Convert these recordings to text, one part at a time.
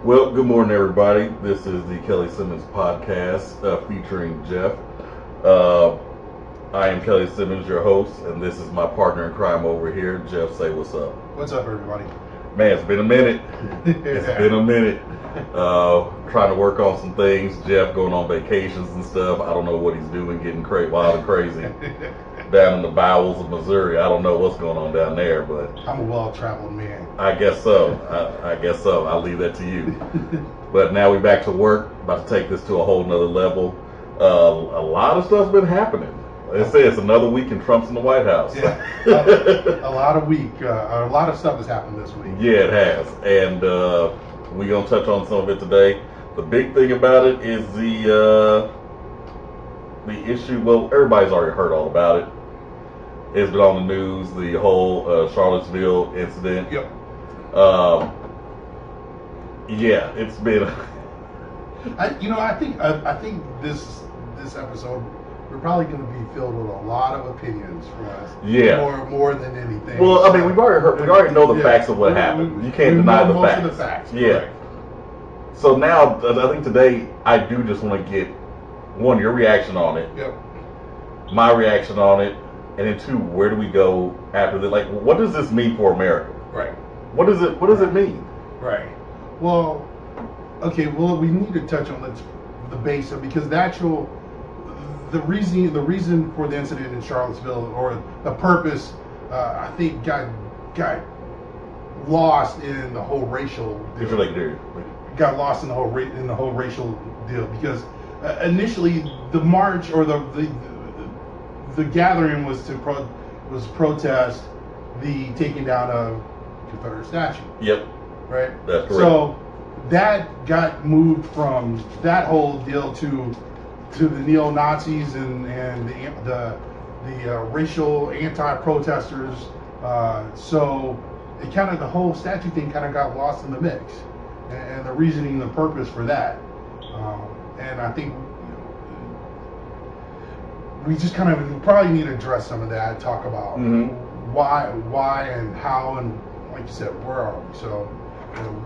Well, good morning, everybody. This is the Kelly Simmons podcast featuring Jeff. I am Kelly Simmons, your host, and this is my partner in crime over here. Jeff, say what's up. What's up, everybody? Man, it's been a minute. It's been a minute. Trying to work on some things. Jeff going on vacations and stuff. I don't know what he's doing, getting wild and crazy down in the bowels of Missouri. I don't know what's going on down there, but I'm a well-traveled man. I guess so. I guess so. I'll leave that to you. But now we're back to work. About to take this to a whole nother level. A lot of stuff's been happening. It says it's another week and Trump's in the White House. Yeah, a lot of stuff has happened this week. Yeah, it has, and we're gonna touch on some of it today. The big thing about it is the issue. Well, everybody's already heard all about it. It's been on the news. The whole Charlottesville incident. Yep. Yeah, it's been. I think this episode, we're probably going to be filled with a lot of opinions from us. Yeah. More than anything. Well, I mean, we already know the facts of what happened. You can't deny the facts. Most of the facts. Yeah. Correct. So now, I think today, I do just want to get, one, your reaction on it. Yep. My reaction on it. And then two, where do we go after that? Like, what does this mean for America? Right. What does it mean? Right. Well, okay. Well, we need to touch on the base of, because the reason for the incident in Charlottesville, or the purpose, I think got lost in the whole racial deal. Got lost in the whole racial deal, because initially the march, or the gathering was to protest the taking down of Confederate statue. Yep. Right. That's correct. So that got moved from that whole deal to the neo-Nazis and the racial anti-protesters. So it kind of, the whole statue thing kind of got lost in the mix, and the reasoning, the purpose for that. And I think we just kind of probably need to address some of that, talk about why and how, and like you said, where are we? So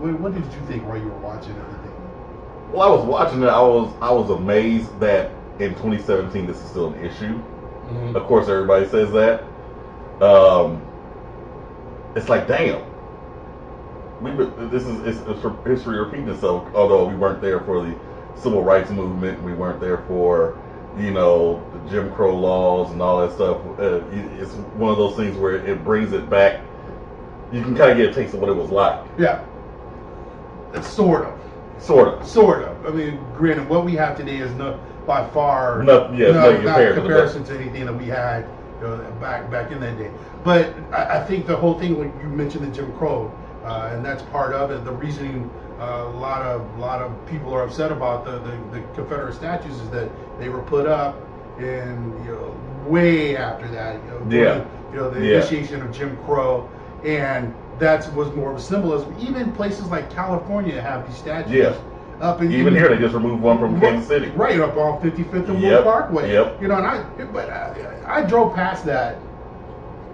what did you think while you were watching everything? Well, I was watching it. I was amazed that in 2017 this is still an issue. Mm-hmm. Of course, everybody says that. It's like, damn. It's history repeating itself. Although we weren't there for the civil rights movement, we weren't there for, the Jim Crow laws and all that stuff. It's one of those things where it brings it back. You can kind of get a taste of what it was like. Yeah. It's sort of. I mean, granted, what we have today is by far not comparison to anything that we had back in that day. But I think the whole thing, when you mentioned the Jim Crow, and that's part of it. The reasoning a lot of people are upset about the Confederate statues is that they were put up in way after that. The initiation of Jim Crow, and that was more of a symbolism. Even places like California have these statues. Yeah. Up in, even here, they just removed one from Kansas City. Right up on 55th and Wood Parkway. Yep. And I drove past that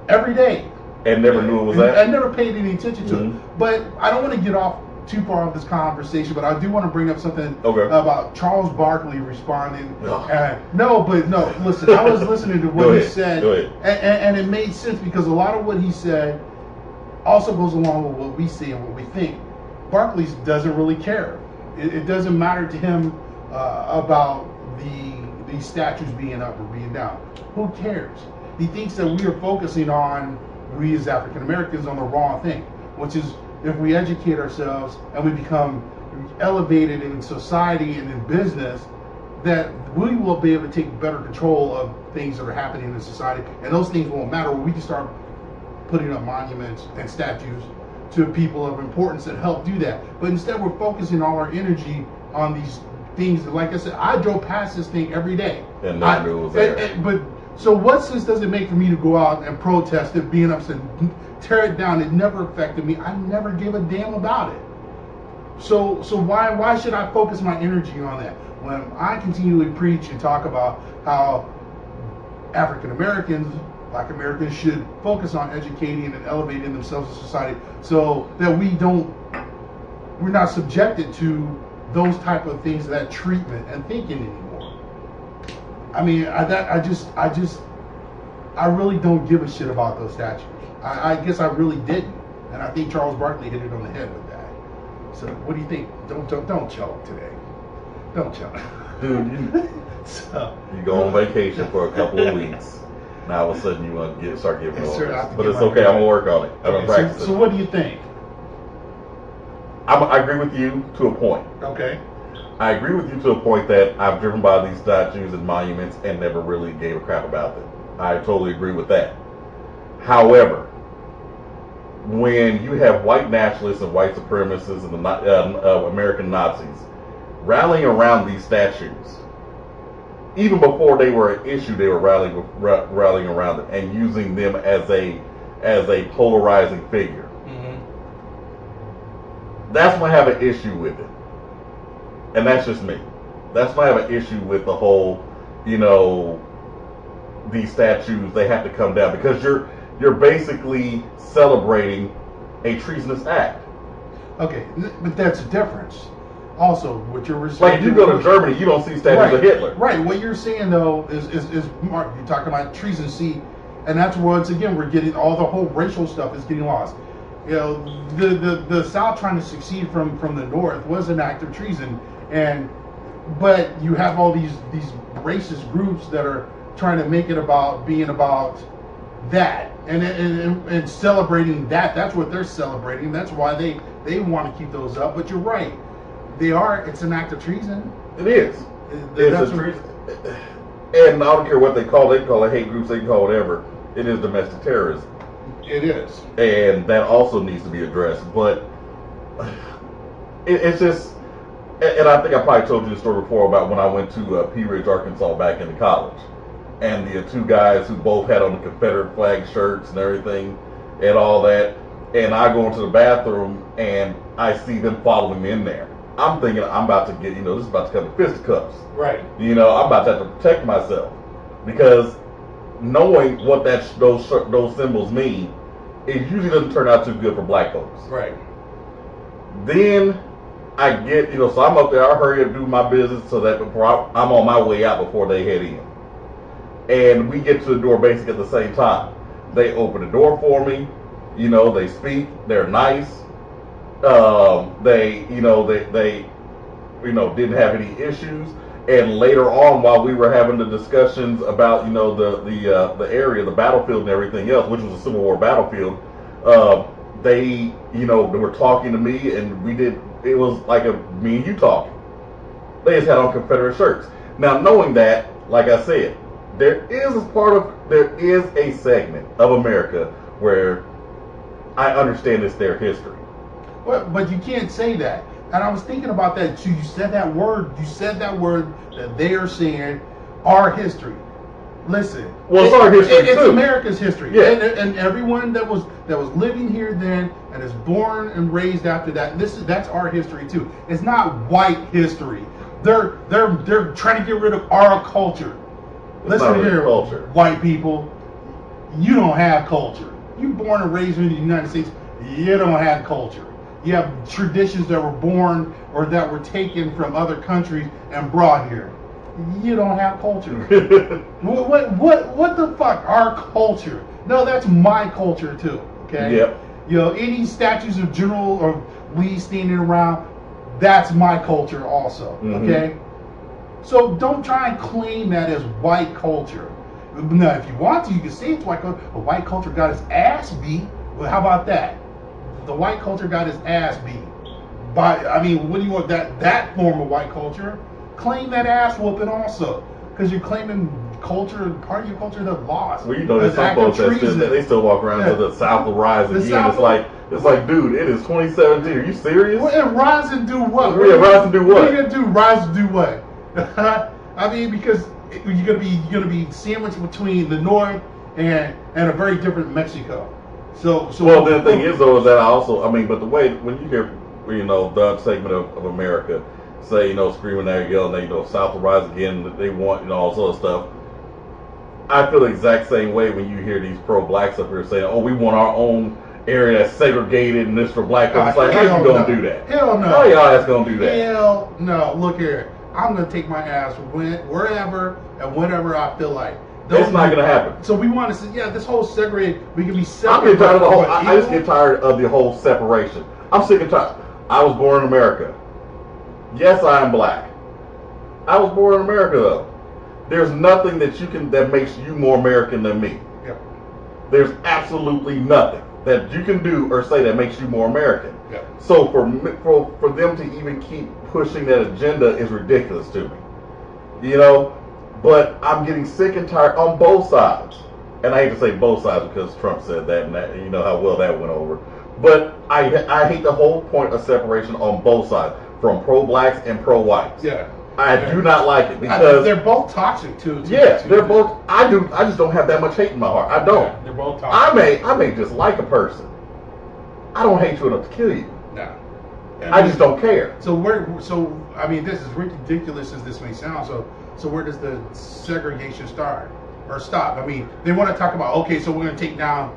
every day. And never knew it was that? I never paid any attention to it. But I don't want to get off too far of this conversation, but I do want to bring up something about Charles Barkley responding. Listen, I was listening to what he said, and it made sense, because a lot of what he said also goes along with what we see and what we think. Barkley doesn't really care. It doesn't matter to him about these statues being up or being down. Who cares? He thinks that we are focusing on, we as African Americans, on the wrong thing, which is, if we educate ourselves and we become elevated in society and in business, that we will be able to take better control of things that are happening in society, and those things won't matter. We can start putting up monuments and statues to people of importance that help do that. But instead, we're focusing all our energy on these things. Like I said, I drove past this thing every day. And never knew it was there. So what sense does it make for me to go out and protest it, being upset, tear it down? It never affected me. I never gave a damn about it. So why should I focus my energy on that when I continually preach and talk about how African Americans, Black Americans, should focus on educating and elevating themselves in society, so that we don't we're not subjected to those type of things, that treatment and thinking anymore. I mean, I really don't give a shit about those statues. I guess I really didn't, and I think Charles Barkley hit it on the head with that. So, what do you think? Don't choke today. Don't choke, dude. So you go on vacation for a couple of weeks. Now all of a sudden you want to start giving orders, but it's okay. I'm gonna work on it. I'm gonna practice it. So what do you think? I agree with you to a point. Okay. I agree with you to a point that I've driven by these statues and monuments and never really gave a crap about them. I totally agree with that. However, when you have white nationalists and white supremacists and the American Nazis rallying around these statues, even before they were an issue, they were rallying around it and using them as a polarizing figure. That's when I have an issue with it. And that's just me. That's when I have an issue with the whole, these statues, they have to come down because you're basically celebrating a treasonous act. Okay, but that's a difference. Also, what you're saying, like if you go to Germany, you don't see statues of Hitler. Right. What you're saying though is Mark, you're talking about treason. See, and that's once again we're getting all the whole racial stuff is getting lost. The South trying to secede from the North was an act of treason, but you have all these racist groups that are trying to make it about being about that and celebrating that. That's what they're celebrating. That's why they want to keep those up. But you're right. It's an act of treason. It is. It's a treason. And I don't care what they call it hate groups, they can call it whatever. It is domestic terrorism. It is. And that also needs to be addressed. But it's just, and I think I probably told you the story before about when I went to Pea Ridge, Arkansas back into college. And the two guys who both had on the Confederate flag shirts and everything and all that. And I go into the bathroom and I see them following me in there. I'm thinking I'm about to get, this is about to come to fisticuffs. Right. I'm about to have to protect myself because knowing what those symbols mean, it usually doesn't turn out too good for black folks. Right. Then I get, so I'm up there. I hurry up, do my business so that I'm on my way out before they head in. And we get to the door basically at the same time. They open the door for me. They speak. They're nice. They didn't have any issues. And later on, while we were having the discussions about, the area, the battlefield and everything else, which was a Civil War battlefield, they were talking to me and it was like me and you talking. They just had on Confederate shirts. Now, knowing that, like I said, there is a segment of America where I understand it's their history. Well, but you can't say that. And I was thinking about that too. You said that word that they are saying our history. Listen. Well, it's our history too. It's America's history. Yeah. And everyone that was living here then and is born and raised after that, that's our history too. It's not white history. They're trying to get rid of our culture. Listen here, culture. White people, you don't have culture. You're born and raised in the United States. You don't have culture. You have traditions that were born or that were taken from other countries and brought here. You don't have culture. What the fuck? Our culture? No, that's my culture too. Okay. Yep. Any statues of General or Lee standing around, that's my culture also. Mm-hmm. Okay. So don't try and claim that as white culture. Now, if you want to, you can say it's white culture. But white culture got its ass beat. Well, how about that? The white culture got its ass beat. What do you want? That form of white culture? Claim that ass whooping also, because you're claiming culture, part of your culture that lost. Well, there's some folks that they still walk around to the South will rise again. It's like, dude, it is 2017. Are you serious? Well, and rise and do what? Yeah, rise and do what? What are you gonna do? Rise and do what? Because you're gonna be sandwiched between the North and a very different Mexico. So well, the thing is though is that but the way when you hear the segment of America say screaming there, yelling, South will rise again, they want all sort of stuff. I feel the exact same way when you hear these pro-blacks up here saying, "Oh, we want our own area that's segregated and this for black folks. It's like, how you gonna do that? Hell no. How y'all ass gonna do that? Hell no. Look here. I'm gonna take my ass wherever and whenever I feel like. It's not gonna happen. So we want to say, yeah, this whole segregate. We can be I'm separate. getting tired of the whole. I just get tired of the whole separation. I'm sick and tired. I was born in America. Yes, I am black. I was born in America though. There's nothing that makes you more American than me. Yep. There's absolutely nothing that you can do or say that makes you more American. Yep. So for them to even keep pushing that agenda is ridiculous to me. You know, but I'm getting sick and tired on both sides. And I hate to say both sides because Trump said that, and that, you know how well that went over. But I hate the whole point of separation on both sides, from pro-blacks and pro-whites. Yeah. I do not like it because they're both toxic too. Yeah, they're both. I just don't have that much hate in my heart. I don't. Yeah, they're both toxic. I may dislike a person. I don't hate you enough to kill you. No. I just don't care. So I mean, this is ridiculous as this may sound. So where does the segregation start or stop? I mean, they want to talk about, okay, so we're going to take down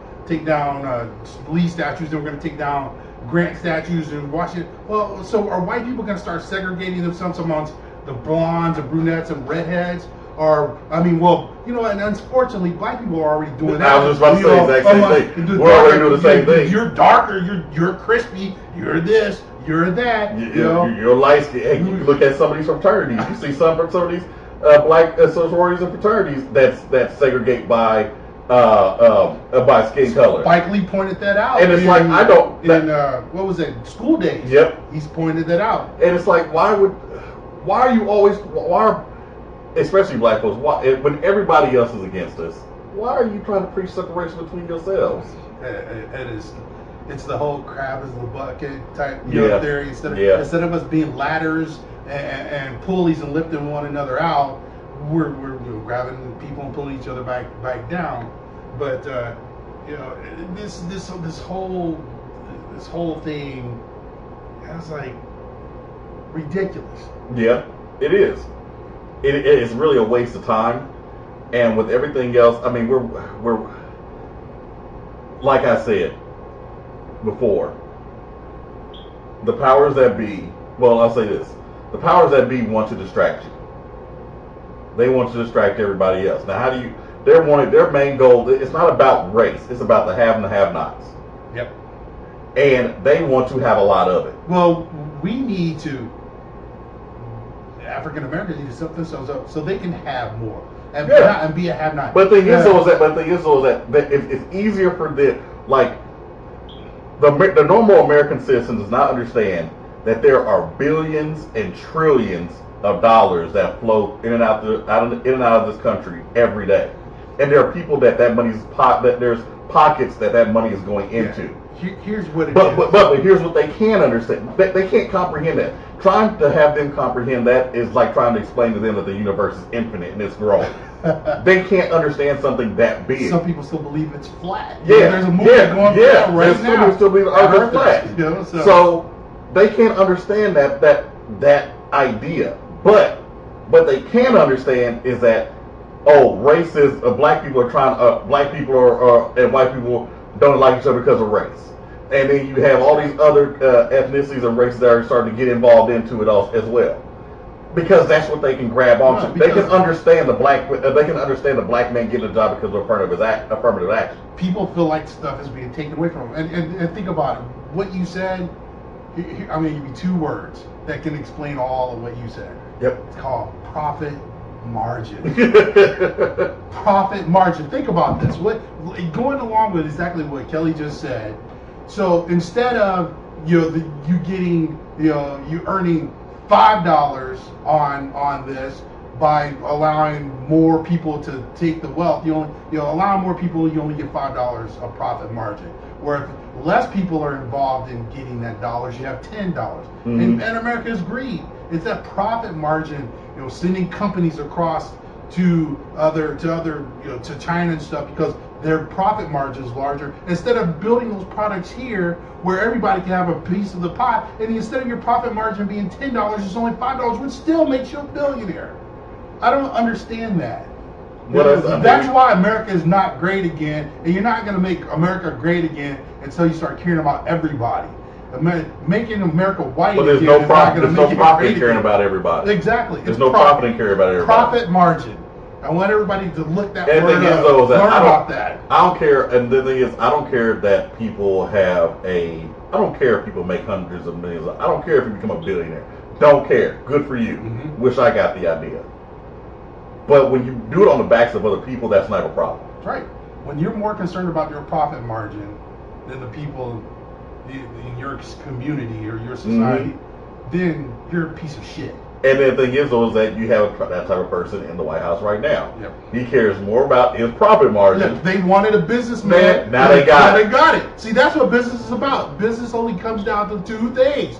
Lee statues, and we're going to take down Grant statues and Washington. Well, so are white people going to start segregating themselves amongst the blondes and brunettes and redheads? Or, I mean, well, you know, and unfortunately, black people are already doing that. I was just about to say the exact same thing. We're already doing the same thing. You're darker, you're crispy, you're this, you're that. You're light skinned. Hey, you look at some of these fraternities. You see some of these black sororities and fraternities that segregate by skin color. Spike Lee pointed that out. And it's like, I don't. What was it? School Days. Yep. He's pointed that out. And it's like, why are you always, especially black folks, when everybody else is against us, why are you trying to preach separation between yourselves? It's the whole crab is the bucket type theory. Instead of us being ladders and pulleys and lifting one another out, we're grabbing people and pulling each other back down. But you know, this whole thing is like ridiculous. Yeah, it is. It is really a waste of time. And with everything else, I mean, we're like I said before, the powers that be. Well, I'll say this: the powers that be want to distract you. They want to distract everybody else. Now, how do you? Their main goal. It's not about race. It's about the have and the have-nots. Yep. And they want to have a lot of it. Well, we need to. African Americans need to set themselves up so they can have more and be a have-not. But the thing is, that it's easier for them. Like the normal American citizen does not understand that there are billions and trillions of dollars that flow in and out of this country every day, and there are people that money's that there's pockets that money is going into. Here's what it is. But here's what they can't understand. They can't comprehend that. Trying to have them comprehend that is like trying to explain to them that the universe is infinite and it's growing. They can't understand something that big. Some people still believe it's flat. Yeah, there's a movie going on right now. Some people still believe the earth is flat. You know, so they can't understand that idea. But they can understand is that race is black people are trying black people and white people don't like each other because of race. And then you have all these other ethnicities and races that are starting to get involved into it as well, because that's what they can grab onto. They can understand the black man getting a job because of affirmative action. People feel like stuff is being taken away from them, and think about it. What you said, I'm going to give you two words that can explain all of what you said. Yep. It's called profit margin. Profit margin. Think about this. Going along with exactly what Kelly just said. So instead of you earning $5 on this by allowing more people to take the wealth, you allow more people, you only get $5 of profit margin. Where if less people are involved in getting that dollars, you have $10. Mm-hmm. And America's greed. It's that profit margin, sending companies across to China and stuff because their profit margin is larger. Instead of building those products here where everybody can have a piece of the pie, and instead of your profit margin being $10, it's only $5, which still makes you a billionaire. I don't understand that. That's why America is not great again, and you're not going to make America great again until you start caring about everybody. Making America white but there's again no profit. There's no profit in caring about everybody. Exactly. There's no profit in caring about everybody. Profit margin. I want everybody to look that and word thing up. Is, though, is that Learn about that. I don't care. And the thing is, I don't care that people have a. I don't care if people make hundreds of millions. I don't care if you become a billionaire. Don't care. Good for you. Mm-hmm. Wish I got the idea. But when you do it on the backs of other people, that's not a problem. That's right. When you're more concerned about your profit margin than the people in your community or your society, then you're a piece of shit. And the thing is, though, is that you have that type of person in the White House right now. Yep. He cares more about his profit margin. Yeah, they wanted a businessman. Now they got it. They got it. See, that's what business is about. Business only comes down to two things.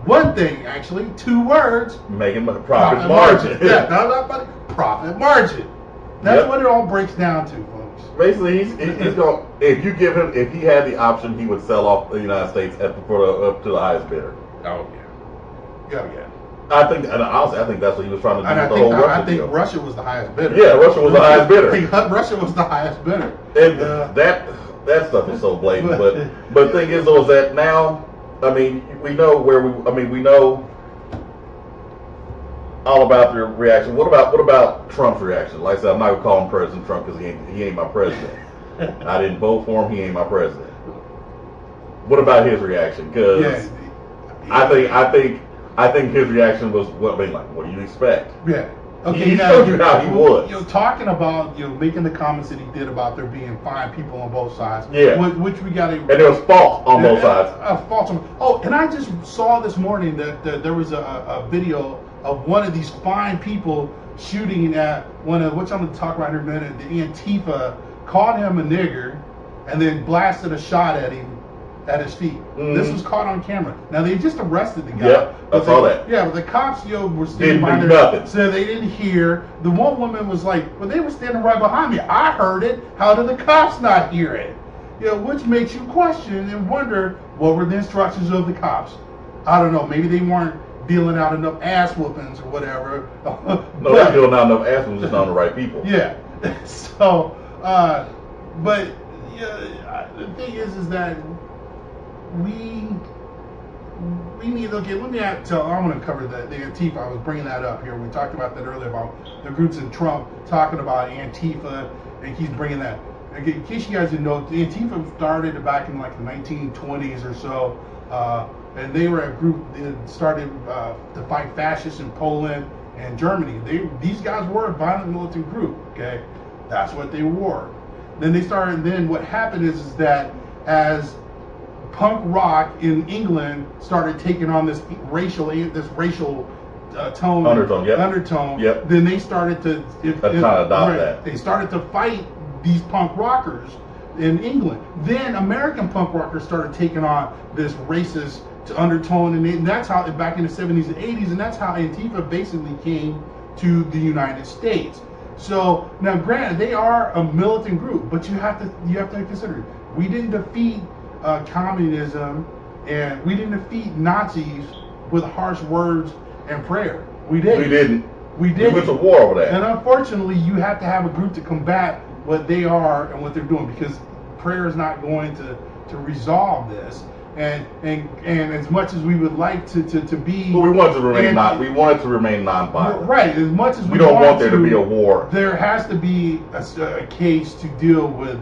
One thing, actually, 2 words. Making profit margin. Yeah, not money. Profit margin. That's what it all breaks down to, folks. Basically, he's going. If he had the option, he would sell off the United States up to the highest bidder. Oh yeah. I think, and honestly, I think that's what he was trying to do with the whole Russia deal. I think Russia was the highest bidder. Yeah, Russia was the highest bidder. I think Russia was the highest bidder. And that stuff is so blatant. But the thing is, though, is that now, I mean, we know we know all about their reaction. What about Trump's reaction? Like I said, I'm not gonna call him President Trump because he ain't my president. I didn't vote for him. He ain't my president. What about his reaction? Because I think his reaction was, what do you expect? Yeah. Okay. He showed you how he was. Talking about making the comments that he did about there being fine people on both sides. Yeah. Which we got to. And there was fault on both sides. Fault. Oh, and I just saw this morning that there was a video of one of these fine people shooting at one of, which I'm going to talk about in a minute. The Antifa called him a nigger, and then blasted a shot at him. At his feet. Mm-hmm. This was caught on camera. Now they just arrested the guy. Yeah, I saw that. Yeah, but the cops, were standing behind there, so they didn't hear. The one woman was like, "Well, they were standing right behind me. I heard it. How did the cops not hear it?" Which makes you question and wonder what were the instructions of the cops. I don't know. Maybe they weren't dealing out enough ass whoopings or whatever. No, they're dealing out enough ass whoopings, just on the right people. Yeah. So, but the thing is that. We need to let me tell. I'm going to cover the Antifa. I was bringing that up here. We talked about that earlier about the groups in Trump talking about Antifa, and he's bringing that. In case you guys didn't know, the Antifa started back in like the 1920s or so, and they were a group that started to fight fascists in Poland and Germany. These guys were a violent militant group. Okay, that's what they were. Then they started. Then what happened is that as punk rock in England started taking on this racial tone undertone. Yep. Then they started to adopt that. They started to fight these punk rockers in England. Then American punk rockers started taking on this racist undertone, and that's how back in the 70s and 80s, and that's how Antifa basically came to the United States. So now, granted, they are a militant group, but you have to consider we didn't defeat communism, and we didn't defeat Nazis with harsh words and prayer. We didn't. We went to war over that. And unfortunately, you have to have a group to combat what they are and what they're doing, because prayer is not going to resolve this. And as much as we would like to be, well, we want to remain nonviolent. Right. As much as we don't want there to be a war. There has to be a case to deal with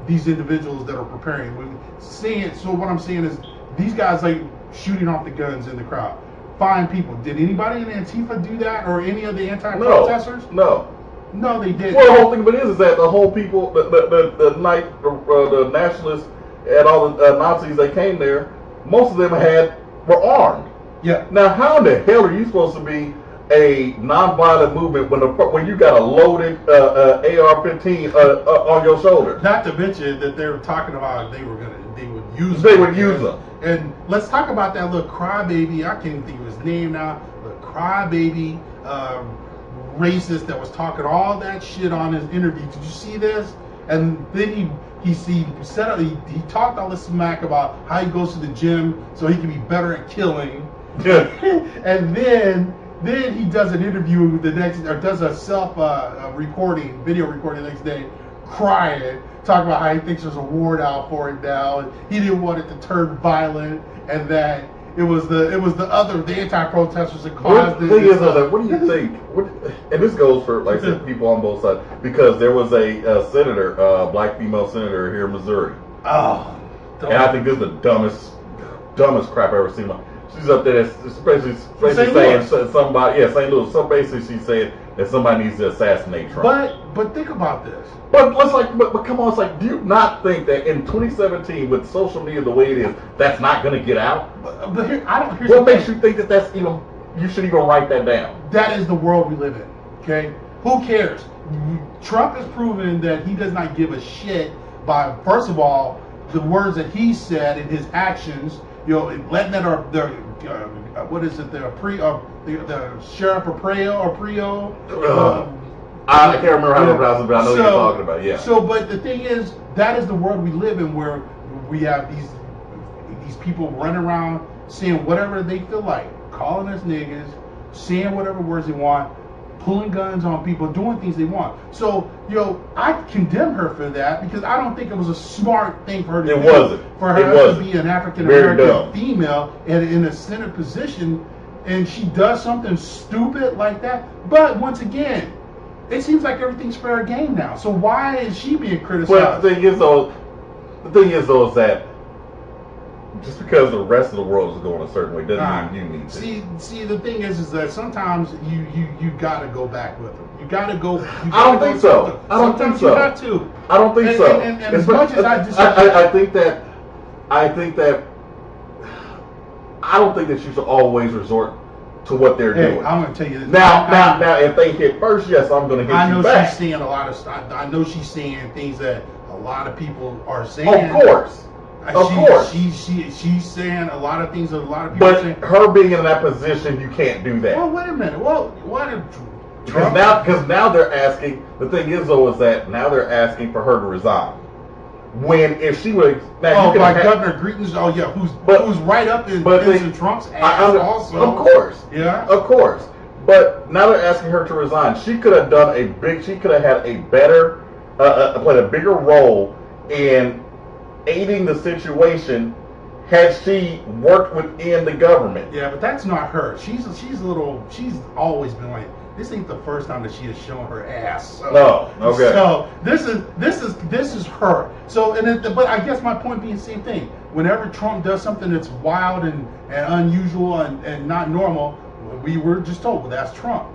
these individuals that are preparing. So what I'm saying is, these guys like shooting off the guns in the crowd. Fine people. Did anybody in Antifa do that, or any of the anti-protesters? No, they didn't. Well, the whole thing of it is that the whole people, the nationalists and all the Nazis that came there, most of them were armed. Yeah. Now, how in the hell are you supposed to be a nonviolent movement when you got a loaded AR-15 on your shoulder? Not to mention that they were talking about they would use them. And let's talk about that little crybaby. I can't even think of his name now. The crybaby racist that was talking all that shit on his interview. Did you see this? And then he talked all this smack about how he goes to the gym so he can be better at killing. Yeah. And then then he does an interview the next, or does a self video recording the next day, crying, talking about how he thinks there's a warrant out for it now, and he didn't want it to turn violent, and that it was the anti-protesters that caused it. The thing is, what do you think? And this goes for, like I said, people on both sides, because there was a senator, black female senator here in Missouri. Oh, and I think this is the dumbest crap I've ever seen. She's up there, basically saying somebody, St. Louis. So basically, she's saying that somebody needs to assassinate Trump. But think about this. But come on, it's like, do you not think that in 2017, with social media the way it is, that's not going to get out? But here, what makes you think that that's even? You should even write that down. That is the world we live in. Okay, who cares? Trump has proven that he does not give a shit by, first of all, the words that he said and his actions. You know, letting that what is it? The sheriff of Prio. I can't remember how to pronounce it, but I know what you're talking about. Yeah. So, but the thing is, that is the world we live in, where we have these people running around saying whatever they feel like, calling us niggas, saying whatever words they want, pulling guns on people, doing things they want. So, I condemn her for that, because I don't think it was a smart thing for her to do. It wasn't. For her to be an African American female and in a Senate position, and she does something stupid like that. But once again, it seems like everything's fair game now. So why is she being criticized? Well, the thing is though, is that just because the rest of the world is going a certain way doesn't mean you need to. See, the thing is that sometimes you gotta go back with them. You gotta go. I don't think so. I don't think so. You got to. I don't think so. And as much as I think that I don't think that you should always resort to what they're doing. I'm going to tell you this. Now, if they hit first, yes, I'm going to hit you back. I know she's saying a lot of stuff. I know she's saying things that a lot of people are saying. Of course. She's saying a lot of things that a lot of people are saying. But her being in that position, you can't do that. Well, wait a minute. Well, what if because now they're asking, the thing is though, is that now they're asking for her to resign. When if she would, Governor Greetings, who's right up in President Trump's ass also. Of course, yeah, of course. But now they're asking her to resign. She could have done she could have had a better, played a bigger role in aiding the situation had she worked within the government. Yeah, but that's not her. She's always been like. This ain't the first time that she has shown her ass. So, no, okay. So this is her. So but I guess my point being the same thing. Whenever Trump does something that's wild and unusual and not normal, we were just told, well, that's Trump.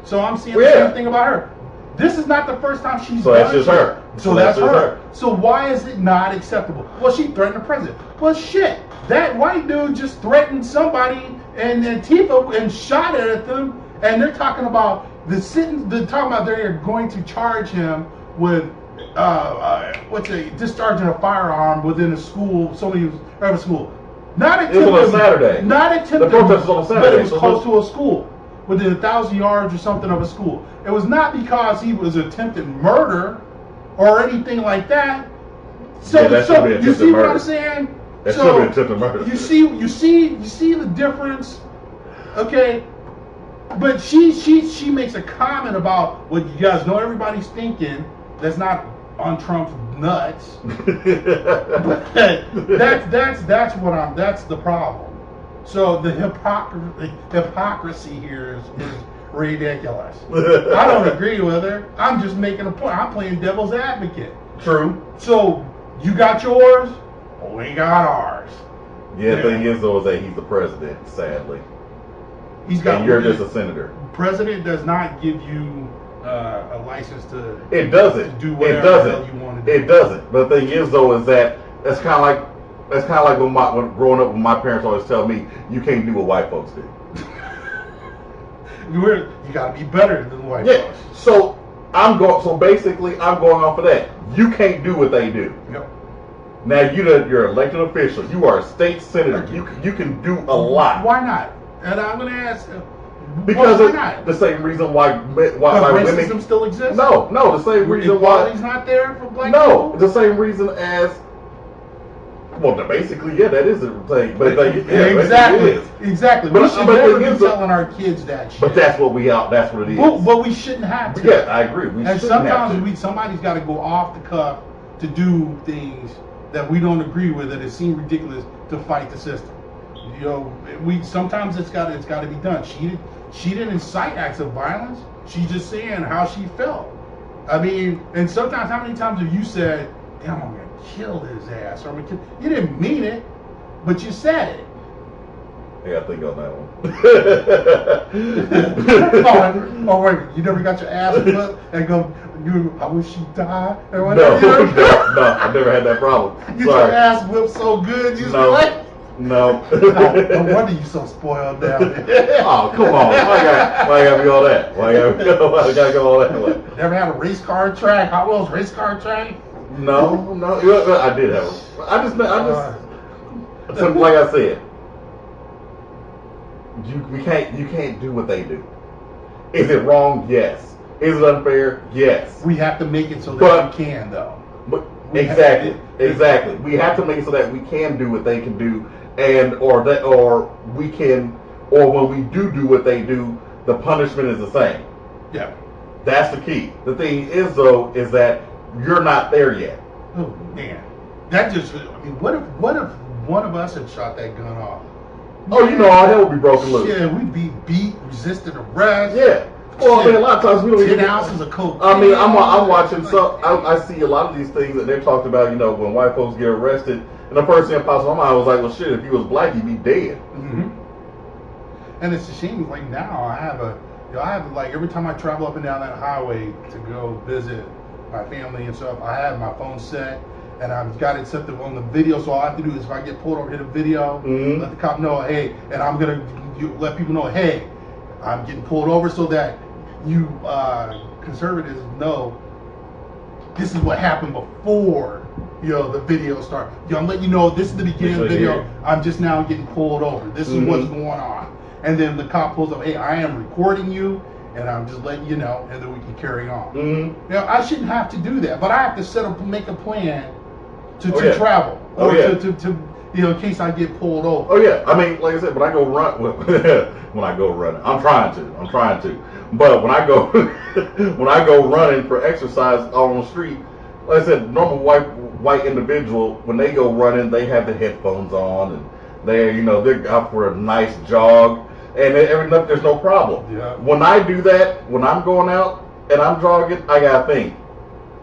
So I'm seeing the same thing about her. This is not the first time she's done that's just her. So that's her. So why is it not acceptable? Well, she threatened the president. Well, shit, that white dude just threatened somebody and Antifa and shot at them. And they're talking about they're going to charge him with discharging a firearm within a school, school. Not attempted. It was on a Saturday. Not attempted. The protest was on a Saturday. But it was close to a school, within 1,000 yards or something of a school. It was not because he was attempted murder or anything like that. So you see what I'm saying? That should have been attempted murder. You see the difference, okay? But she makes a comment about what you guys know everybody's thinking that's not on Trump's nuts. But that's the problem. So the hypocrisy here is ridiculous. I don't agree with her. I'm just making a point. I'm playing devil's advocate. True. So you got yours, we got ours. Yeah, the thing is though is that he's the president, sadly. And you're just a senator. President does not give you a license to. It doesn't. Do whatever the hell you want to do. It doesn't. But the thing is, though, is that that's kind of like when growing up, when my parents always tell me, you can't do what white folks do. You got to be better than the white folks. So basically, I'm going off of that. You can't do what they do. Yep. Now you're an elected official. You are a state senator. You can do a lot. Why not? And I'm going to ask. Because the same reason why racism women still exists. No, the same reason why equality's not there for black people. people. The same reason as Well, basically, yeah, that is a thing. But exactly. But we should never be telling our kids that shit. But that's what that's what it is. But we shouldn't have to. Yeah, I agree. And sometimes somebody's got to go off the cuff to do things that we don't agree with, and it seems ridiculous to fight the system. Sometimes it's got to be done. She didn't incite acts of violence. She's just saying how she felt. I mean, and sometimes, how many times have you said, "Damn, I'm gonna kill his ass," or "I'm gonna kill"? You didn't mean it, but you said it. Yeah, I think on that one. Oh wait, you never got your ass whipped and go, I wish she died or whatever. No, I never had that problem. Get your ass whipped so good, you No. No wonder you so spoiled now. Oh, come on. Why gotta be all that? Why gotta go all that way? Never had a race car track? Hot Wheels race car track? No. I did have so like I said, you can't do what they do. Is it wrong? Yes. Is it unfair? Yes. We have to make it so that we can, though. But exactly. We have to make it so that we can do what they can do. Or when we do what they do, the punishment is the same. Yeah. That's the key. The thing is, though, is that you're not there yet. Oh man, that just. I mean, what if one of us had shot that gun off? Oh, all hell would be broken loose. Yeah, we'd be beat, resisted arrest. Yeah. Well, I mean, a lot of times we don't 10 ounces of coke. I mean, I'm watching I see a lot of these things that they're talking about. when white folks get arrested. And the first thing that pops in my mind was like, well, shit, if he was black, he'd be dead. Mm-hmm. And it's a shame. Like now, I have like every time I travel up and down that highway to go visit my family and stuff, I have my phone set and I've got it set on the video. So all I have to do is if I get pulled over, hit a video, let the cop know, hey, and I'm gonna let people know, hey, I'm getting pulled over, so that you conservatives know this is what happened before. The video start. I'm letting you know this is the beginning of the video. I'm just now getting pulled over. This is what's going on. And then the cop pulls up, hey, I am recording you, and I'm just letting you know, and then we can carry on. I shouldn't have to do that, but I have to make a plan to travel, or to in case I get pulled over. Oh yeah, I mean, like I said, when I go run, I'm trying to. But when I go running for exercise on the street, like I said, normal white individual, when they go running, they have the headphones on and they're out for a nice jog, and there's no problem. Yeah. When I do that, when I'm going out and I'm jogging, I gotta think,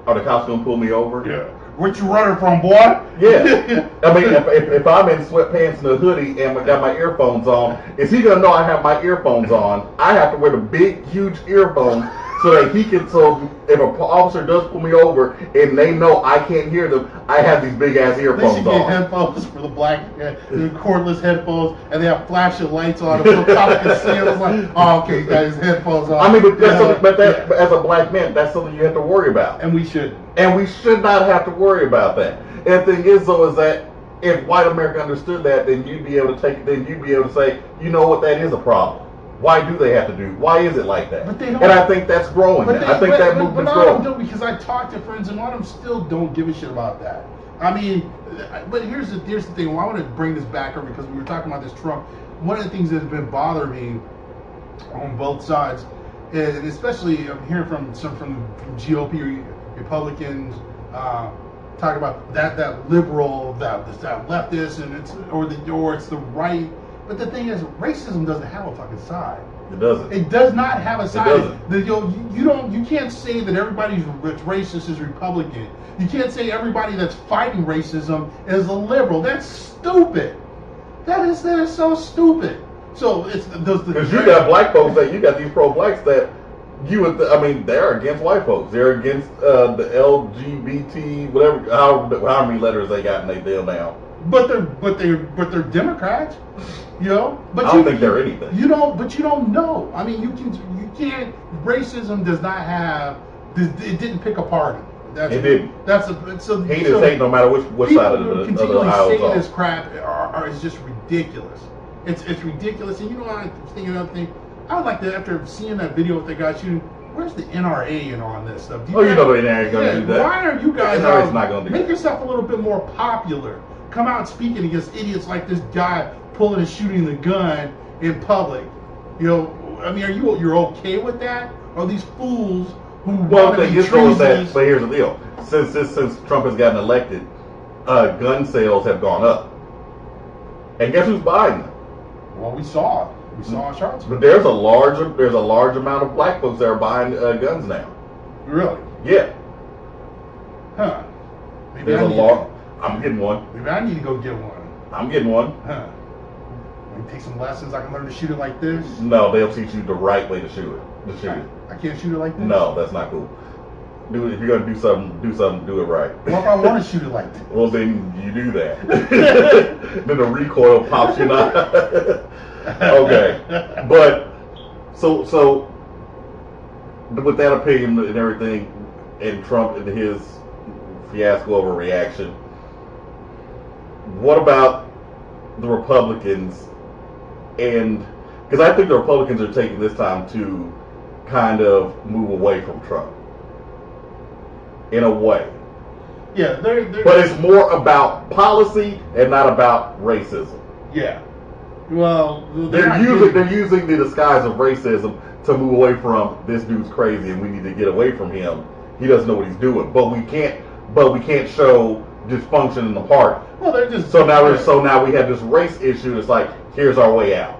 are the cops gonna pull me over? Yeah. What you running from, boy? Yeah. I mean, if I'm in sweatpants and a hoodie and I got my earphones on, is he gonna know I have my earphones on? I have to wear the big, huge earphones so that he can. So if an officer does pull me over and they know I can't hear them, I have these big ass earphones on. They should get headphones for the black, cordless headphones, and they have flashing lights on them so the cop can see them. It's like, oh, okay, you got his headphones on. I mean, but as a black man, that's something you have to worry about. And we should. And we should not have to worry about that. And the thing is, though, is that if white America understood that, then you'd be able to say, you know what, that is a problem. Why do they have to do? Why is it like that? And I think that's growing. I think that movement's growing. Don't, because I talk to friends and a lot of them still don't give a shit about that. I mean, but here's the thing. Well, I want to bring this back over because we were talking about this Trump. One of the things that's been bothering me on both sides, and especially I'm hearing from GOP Republicans talking about that liberal, that leftist, and it's the right. But the thing is, racism doesn't have a fucking side. It doesn't. It does not have a side. It doesn't. You can't say that everybody that's racist is Republican. You can't say everybody that's fighting racism is a liberal. That's stupid. That is so stupid. So it's because you got black folks you got these pro-blacks that they're against white folks. They're against the LGBT whatever how many letters they got in their deal now. But they're Democrats, But I don't think they're anything. But you don't know. I mean, you can't. Racism does not have. It didn't pick a party. It didn't. Hate is hate, no matter which side of the aisle. Continually saying this crap is just ridiculous. It's ridiculous. And I'm thinking another thing. I would like to, after seeing that video with the guy shooting, where's the NRA and on this stuff? The NRA is going to do that. Why are you guys not going to do make that. yourself a little bit more popular? come out speaking against idiots like this guy pulling and shooting the gun in public. You know, I mean, you're okay with that? Or these fools who want to be treasonous? But here's the deal: since Trump has gotten elected, gun sales have gone up, and guess who's buying them? Well, we saw it. We saw in Charlottesville. But there's a large amount of black folks that are buying guns now. Really? Yeah. Huh. Maybe I'm getting one. Maybe I need to go get one. I'm getting one. Huh. Maybe take some lessons. I can learn to shoot it like this. No, they'll teach you the right way to shoot it. I can't shoot it like this. No, that's not cool. If you're gonna do something, do it right. Well, if I want to shoot it like this. Well, then you do that. Then the recoil pops you out. Okay, but so with that opinion and everything, and Trump and his fiasco of a reaction, what about the Republicans? And because I think the Republicans are taking this time to kind of move away from Trump in a way. Yeah, but it's more about policy and not about racism. Yeah. Well, they're using the disguise of racism to move away from this dude's crazy and we need to get away from him. He doesn't know what he's doing, but we can't show dysfunction in the party. Well, they're just so now we have this race issue. It's like, here's our way out.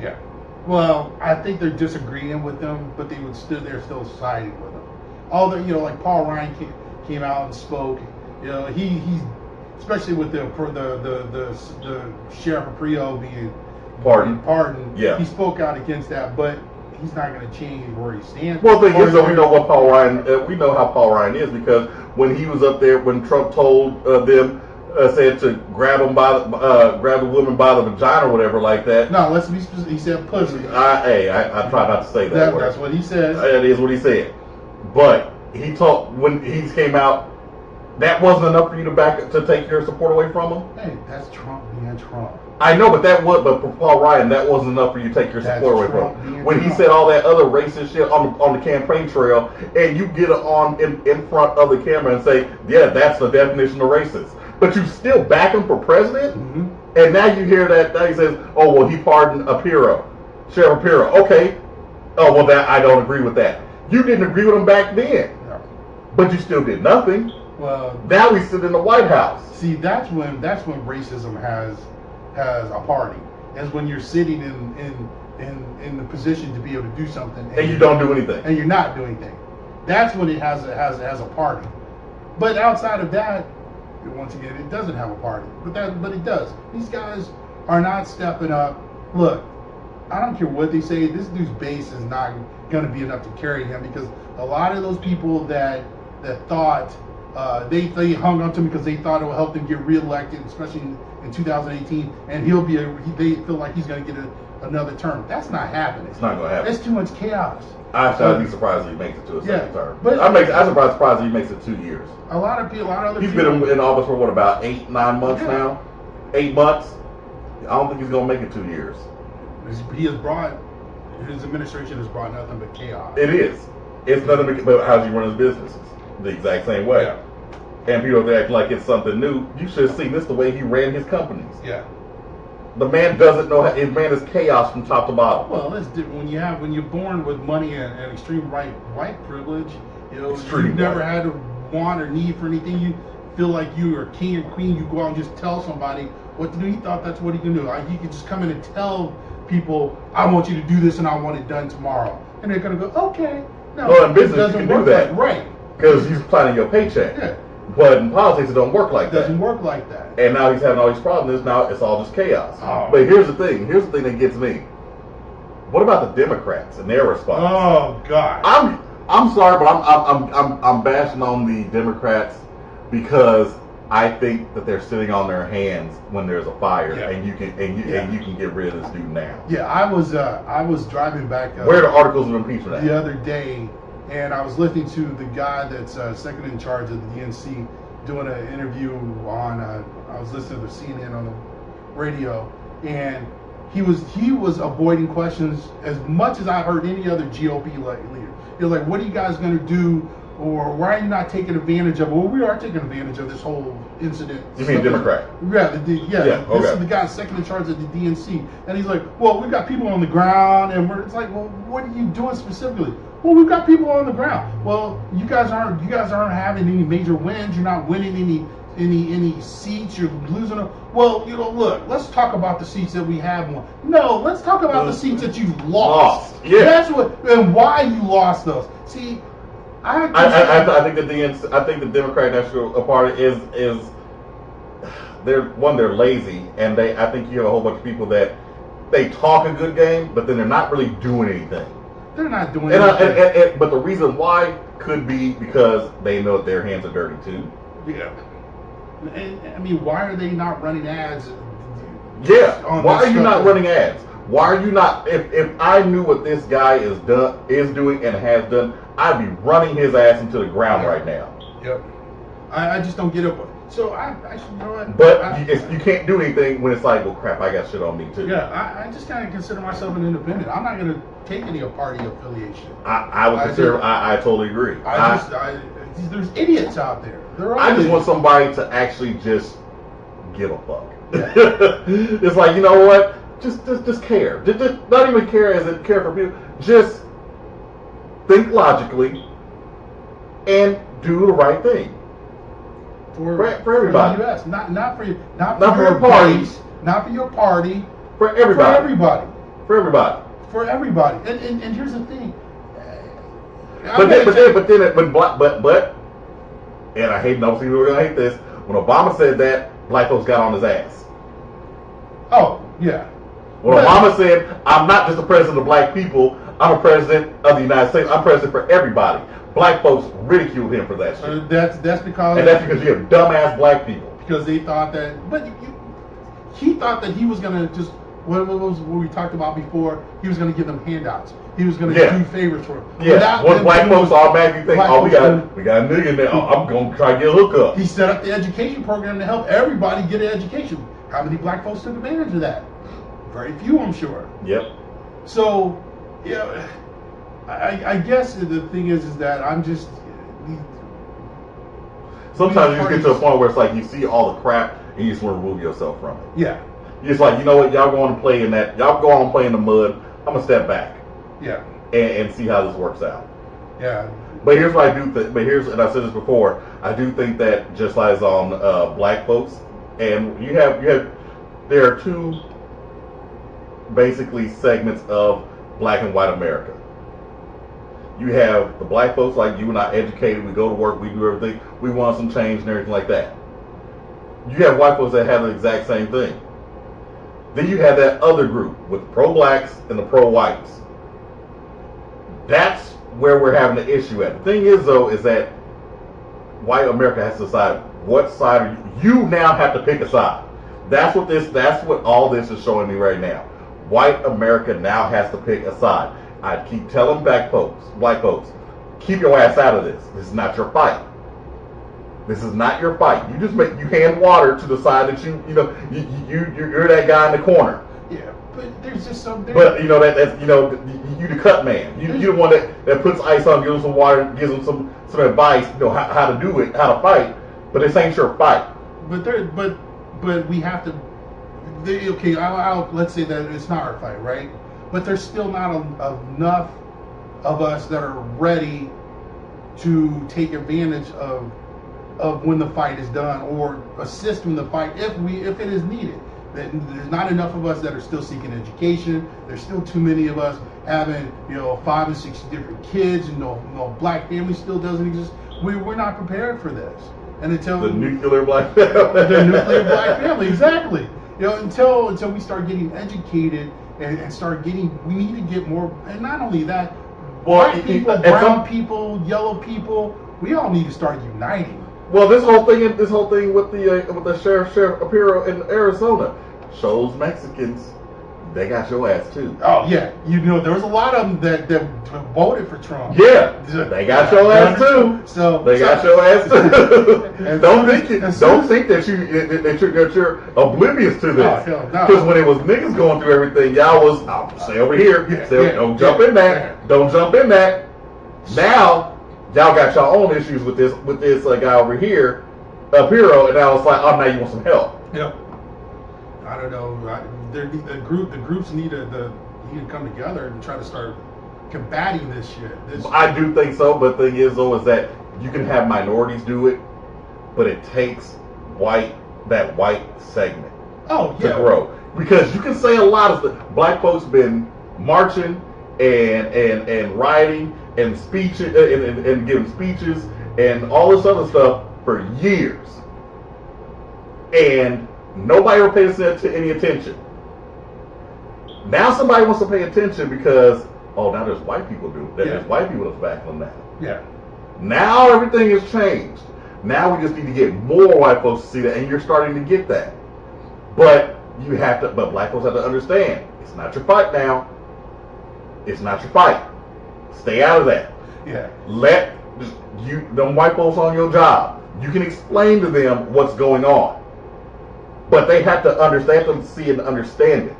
Yeah. Well, I think they're disagreeing with them, but they're still siding with them. Although, you know, like Paul Ryan came out and spoke. You know, he's especially with the sheriff of Priolo being pardoned. Yeah. He spoke out against that, but he's not going to change where he stands. Well, the thing is, we know what Paul Ryan. We know how Paul Ryan is because when he was up there, when Trump told them, said to grab the woman by the vagina or whatever like that. No, let's be specific. He said pussy. I try not to say that word. That's what he said. That is what he said. But when he came out, that wasn't enough for you to take your support away from him. Hey, that's Trump being Trump. I know, but but for Paul Ryan, that wasn't enough for you to take your support away from him. When he said all that other racist shit on the campaign trail, and you get it in front of the camera and say, yeah, that's the definition of racist. But you still back him for president, and now you hear that now he says, oh well, he pardoned Sheriff Apiro. Okay, oh well, that I don't agree with that. You didn't agree with him back then, but you still did nothing. Well, now we sit in the White House. See, that's when racism has a party. Is when you're sitting in the position to be able to do something, and you don't do anything, and you're not doing anything. That's when it has a party. But outside of that, once again, it doesn't have a party. But it does. These guys are not stepping up. Look, I don't care what they say. This dude's base is not going to be enough to carry him because a lot of those people that thought they hung on to him because they thought it would help them get reelected, especially in 2018, and they feel like he's going to get another term. That's not happening. It's not going to happen. That's too much chaos. I'd be surprised if he makes it to a second term. But I'm surprised if he makes it 2 years. A lot of other He's people. He's been in office for about 8-9 months now. 8 months. I don't think he's going to make it 2 years. His administration has brought nothing but chaos. It is. It's nothing but how he runs his businesses. The exact same way. Yeah. And people act like it's something new. You should have seen this the way he ran his companies. Yeah. The man doesn't know. His man is chaos from top to bottom. Well, that's different. When you're born with money and extreme white privilege, you've never had to want or need for anything. You feel like you are king or queen. You go out and just tell somebody what to do. He thought that's what he can do. He could just come in and tell people, "I want you to do this, and I want it done tomorrow," and they're gonna go, "Okay." No, well, in business, you can do that, right? Because he's planning your paycheck. Yeah. But in politics, it don't work like that. It doesn't work like that. And now he's having all these problems. Now it's all just chaos. Oh. But here's the thing. Here's the thing that gets me. What about the Democrats and their response? Oh God. I'm sorry, but I'm bashing on the Democrats because I think that they're sitting on their hands when there's a fire, and you can get rid of this dude now. Yeah, I was driving back. Where are the articles of impeachment at? The other day. And I was listening to the guy that's second in charge of the DNC doing an interview on. I was listening to CNN on the radio, and he was avoiding questions as much as I heard any other GOP leader. He was like, "What are you guys going to do or why are you not taking advantage of? Well, we are taking advantage of this whole incident. You mean Democrat? Yeah, This is the guy second in charge of the DNC, and he's like, well, we've got people on the ground, and it's like, well, what are you doing specifically? Well, we've got people on the ground. Well, you guys aren't having any major wins. You're not winning any seats. You're losing them. Well, look, let's talk about the seats that we have won. No, let's talk about the seats that you've lost. Yeah, that's and why you lost those. See, I think the Democratic National Party is they're lazy, and I think you have a whole bunch of people that they talk a good game, but then they're not really doing anything. They're not doing anything. But the reason why could be because they know that their hands are dirty too. Yeah. And I mean, why are they not running ads? Yeah. Why are you not running ads? Why are you not? If I knew what this guy is doing and has done, I'd be running his ass into the ground right now. Yep. I just don't get it. So I you know what? But you can't do anything when it's like, well, crap, I got shit on me too. Yeah. I just kind of consider myself an independent. I'm not going to take any party affiliation. I would consider. I totally agree. There's idiots out there. I just want somebody to actually just give a fuck. Yeah. It's like, you know what? Just care. Just not even care as in care for people. Just think logically and do the right thing. For everybody. For the US. Not for your parties. Not for your party. For everybody. For everybody. For everybody. For everybody. And here's the thing. But and I hate, no, see, we're gonna hate this. When Obama said that, black folks got on his ass. Oh, yeah. When Obama said, I'm not just the president of black people, I'm a president of the United States, I'm president for everybody. Black folks ridiculed him for that shit. That's because you have dumbass black people. Because they thought that, he thought that he was gonna just, what we talked about before, he was gonna give them handouts. He was going to do favors for him. Yeah, when black folks automatically think, we got a nigga in there, I'm going to try to get a hookup. He set up the education program to help everybody get an education. How many black folks took advantage of that? Very few, I'm sure. Yep. So, yeah, I guess the thing is that I'm just... Sometimes you just get to a point where it's like you see all the crap and you just want to remove yourself from it. Yeah. You're just like, you know what, y'all go on and play in that, y'all go on and play in the mud, I'm going to step back. Yeah. And see how this works out. Yeah. But here's what I do think. But here's, and I said this before. I do think that just like on black folks, and there are two basically segments of black and white America. You have the black folks like you and I, educated. We go to work. We do everything. We want some change and everything like that. You have white folks that have the exact same thing. Then you have that other group with the pro-blacks and the pro-whites. That's where we're having the issue at. The thing is, though, is that white America has to decide what side are you. You now have to pick a side. That's what all this is showing me right now. White America now has to pick a side. I keep telling black folks, keep your ass out of this. This is not your fight. This is not your fight. You just you hand water to the side that you're that guy in the corner. Yeah, but there's just something. But that's you the cut man. You the one that puts ice on, gives them some water, gives them some advice, how to do it, how to fight. But this ain't your fight. But we have to. Okay, let's say that it's not our fight, right? But there's still not enough of us that are ready to take advantage of when the fight is done, or assist in the fight if it is needed. There's not enough of us that are still seeking education. There's still too many of us having 5 and 6 different kids. Black family still doesn't exist. We're not prepared for this. And until the nuclear black family, exactly. Until we start getting educated and start getting, we need to get more. And not only that, white people, brown people, yellow people, we all need to start uniting. Well, this whole thing with the sheriff Apiro in Arizona shows Mexicans they got your ass too. Oh yeah, there was a lot of them that voted for Trump. Yeah, they got your ass too. So they got your ass too. Don't think that you're oblivious to this. Because when it was niggas going through everything, y'all was stay over here. Don't jump in that. Don't jump in that. Now Y'all got your own issues with this guy over here, up hero, and now it's like, oh, now you want some help. Yep. I don't know. The groups need to come together and try to start combating this shit. I do think so, but the thing is though is that you can have minorities do it, but it takes that white segment to grow. Because you can say a lot of stuff. Black folks been marching and rioting and speeches and giving speeches and all this other stuff for years, and nobody ever pays any attention. Now somebody wants to pay attention because now there's white people there's white people that's backing them now. Yeah. Now everything has changed. Now we just need to get more white folks to see that, and you're starting to get that. But black folks have to understand, it's not your fight now. It's not your fight. Stay out of that. Yeah. Let them white folks on your job. You can explain to them what's going on. But they have to understand, they have to see and understand it.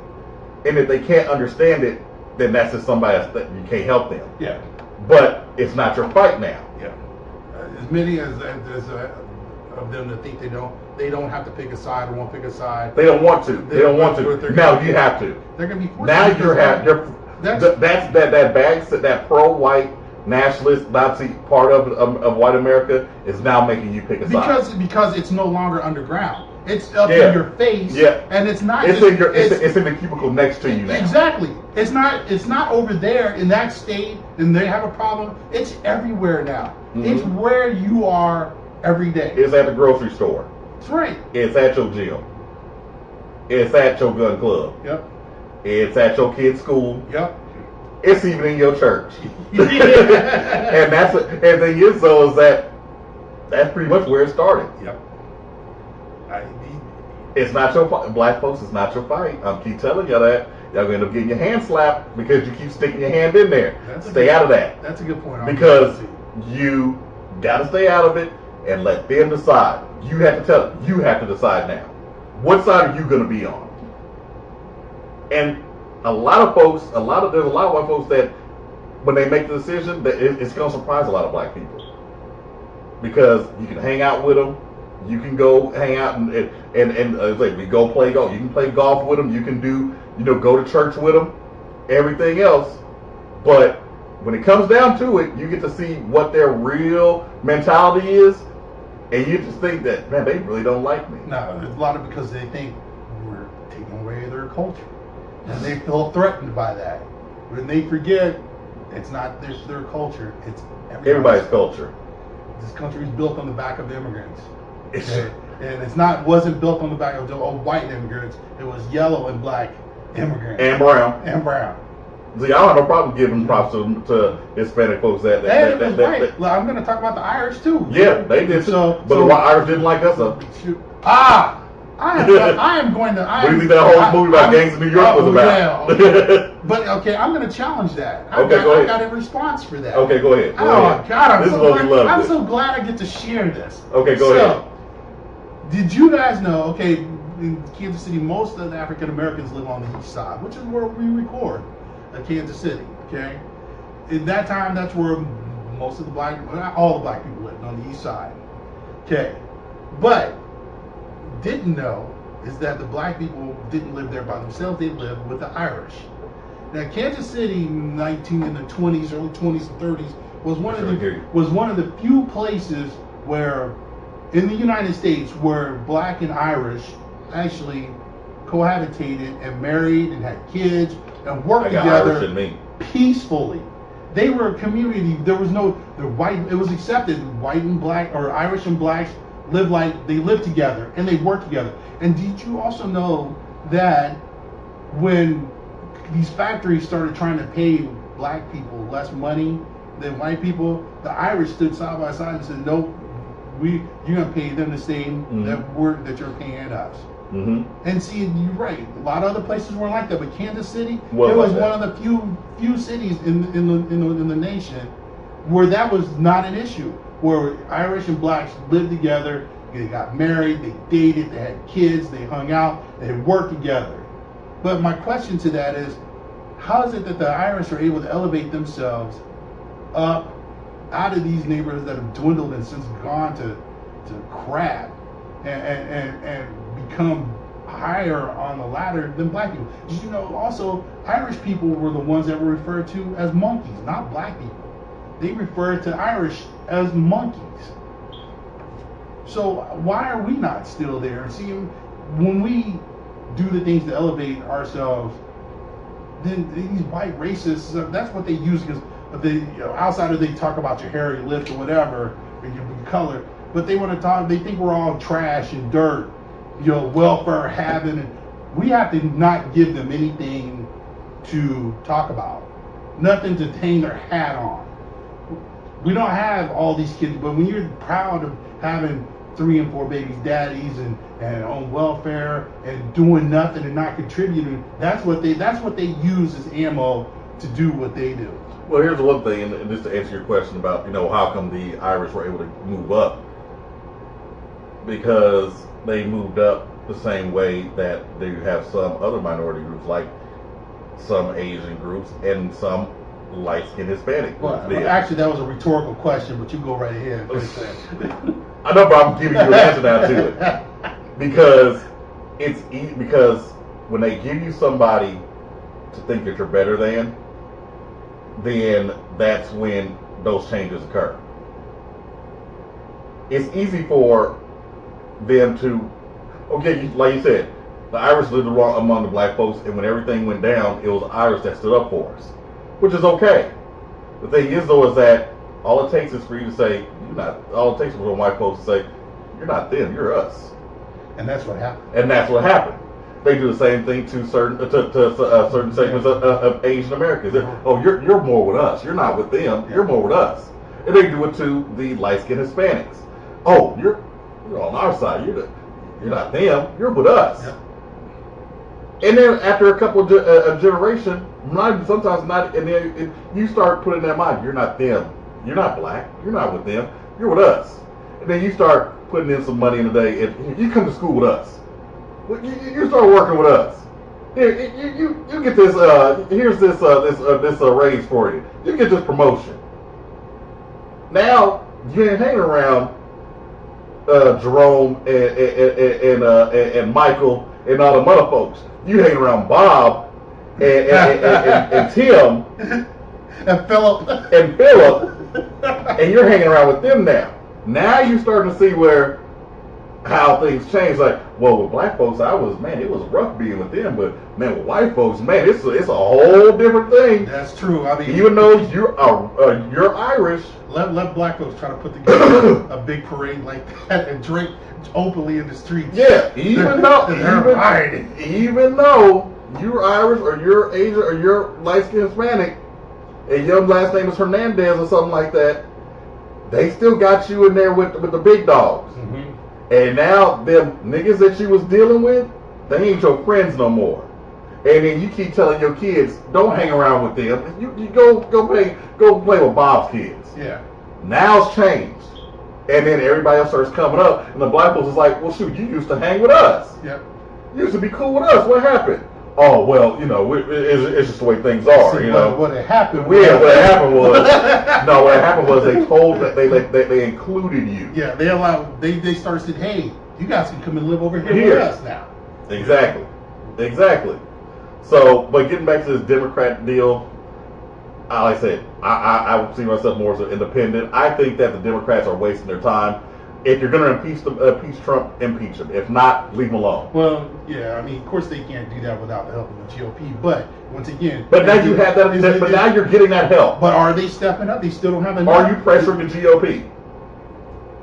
And if they can't understand it, then that's just somebody else that you can't help them. Yeah. But it's not your fight now. Yeah. As many as of them that think they don't have to pick a side or won't pick a side. They don't want to. They don't want to. Now you have to. They're gonna be forced. Now that pro-white nationalist Nazi part of white America is now making you pick a side because it's no longer underground. It's up in your face, and it's not. It's in the cubicle next to you now. Exactly. It's not over there in that state, and they have a problem. It's everywhere now. Mm-hmm. It's where you are every day. It's at the grocery store. That's right. It's at your gym. It's at your gun club. Yep. It's at your kid's school. Yep. It's even in your church. And the thing is though is that's pretty much where it started. Yep. It's not your fight. Black folks, it's not your fight. I keep telling you that. Y'all gonna end up getting your hand slapped because you keep sticking your hand in there. Stay out of that. That's a good point. Because you gotta stay out of it and let them decide. You have to decide now. What side are you gonna be on? And there's a lot of white folks that when they make the decision, that it's gonna surprise a lot of black people. Because you can hang out with them. You can go hang out and we go play golf. You can play golf with them. You can go to church with them. Everything else, but when it comes down to it, you get to see what their real mentality is, and you just think that, man, they really don't like me. No, it's a lot of because they think we're taking away their culture, and they feel threatened by that. When they forget, it's not their culture; it's everybody's culture. This country is built on the back of immigrants. And wasn't built on the back of white immigrants. It was yellow and black immigrants. And brown. See, I don't have no problem giving props to Hispanic folks that I'm going to talk about the Irish too. Yeah, they did. But the Irish didn't like us. I am going to. What do you think that whole movie about gangs in New York was about? Yeah, okay. But I'm going to challenge that. Go ahead. I got a response for that. Okay, go ahead. God, I'm so glad I get to share this. Okay, go ahead. Did you guys know? Okay, in Kansas City, most of the African Americans live on the east side, which is where we record, Kansas City. Okay, in that time, that's where most of all the black people lived on the east side. Okay, but didn't know is that the black people didn't live there by themselves; they lived with the Irish. Now, Kansas City, in the 20s, early 20s and 30s, was one of the few places where, in the United States, where black and Irish actually cohabitated and married and had kids and worked together peacefully. They were a community. There was it was accepted. White and black, or Irish and blacks, lived together and they worked together. And did you also know that when these factories started trying to pay black people less money than white people, the Irish stood side by side and said, "Nope, you're gonna pay them the same that you're paying us." Mm-hmm. And see, you're right. A lot of other places weren't like that, but Kansas City, it was one of the few cities in the nation where that was not an issue. Where Irish and blacks lived together, they got married, they dated, they had kids, they hung out, they worked together. But my question to that is, how is it that the Irish are able to elevate themselves up out of these neighborhoods that have dwindled and since gone to crap and become higher on the ladder than black people. Did you know also Irish people were the ones that were referred to as monkeys, not black people. They referred to Irish as monkeys. So why are we not still there? See, when we do the things to elevate ourselves, then these white racists, that's what they use, because outsiders, they talk about your hairy lips or whatever, and your color, but they want to talk, they think we're all trash and dirt, welfare having, and we have to not give them anything to talk about, nothing to hang their hat on. We don't have all these kids, but when you're proud of having 3 and 4 babies, daddies, and on welfare and doing nothing and not contributing, that's what they use as ammo to do what they do. Well, here's one thing, and just to answer your question about how come the Irish were able to move up, because they moved up the same way that they have some other minority groups, like some Asian groups and some light-skinned Hispanic groups. Well, actually, that was a rhetorical question, but you go right ahead. I know, but I'm giving you an answer now to it. Because because when they give you somebody to think that you're better than, then that's when those changes occur. It's easy for them to, like you said, the Irish lived among the black folks, and when everything went down, it was the Irish that stood up for us, which is okay. The thing is, though, is that all it takes is for you to say, you're not, all it takes for white folks to say, you're not them, you're us. And that's what happened. And that's what happened. They do the same thing to certain segments of Asian Americans. Oh, you're more with us. You're not with them. You're more with us. And they do it to the light-skinned Hispanics. Oh, you're on our side. You're not them. You're with us. Yep. And then after a couple of generations, and then you start putting in their mind, you're not them. You're not black. You're not with them. You're with us. And then you start putting in some money in the day, and you come to school with us. You start working with us. Here, you get this. Here's this raise for you. You get this promotion. Now you ain't hanging around Jerome and Michael and all the other folks. You hang around Bob and Tim and Philip, and you're hanging around with them now. Now you're starting to see how things change. Like, well, with black folks, it was rough being with them, but man, with white folks, man, it's a whole different thing. That's true. I mean, even though you're Irish, let black folks try to put together a big parade like that and drink openly in the streets. Yeah, even though you're Irish or you're Asian or you're light-skinned Hispanic, and your last name is Hernandez or something like that, they still got you in there with the big dogs. Mm-hmm. And now them niggas that you was dealing with, they ain't your friends no more. And then you keep telling your kids, don't hang around with them. You go play with Bob's kids. Yeah. Now it's changed. And then everybody else starts coming up, and the black folks is like, well, shoot, you used to hang with us. Yeah. You used to be cool with us. What happened? Oh, well, it's just the way things are. See, what had happened was... Yeah, what happened was... No, what happened was they told that they included you. Yeah, they started saying, hey, you guys can come and live over here with us now. Exactly. So, but getting back to this Democrat deal, like I said, I see myself more as an independent. I think that the Democrats are wasting their time. If you're going to impeach Trump, impeach him. If not, leave him alone. Well, yeah, I mean, of course they can't do that without the help of the GOP. But once again, but now you have that. But now you're getting that help. But are they stepping up? They still don't have enough. Are you pressuring the GOP?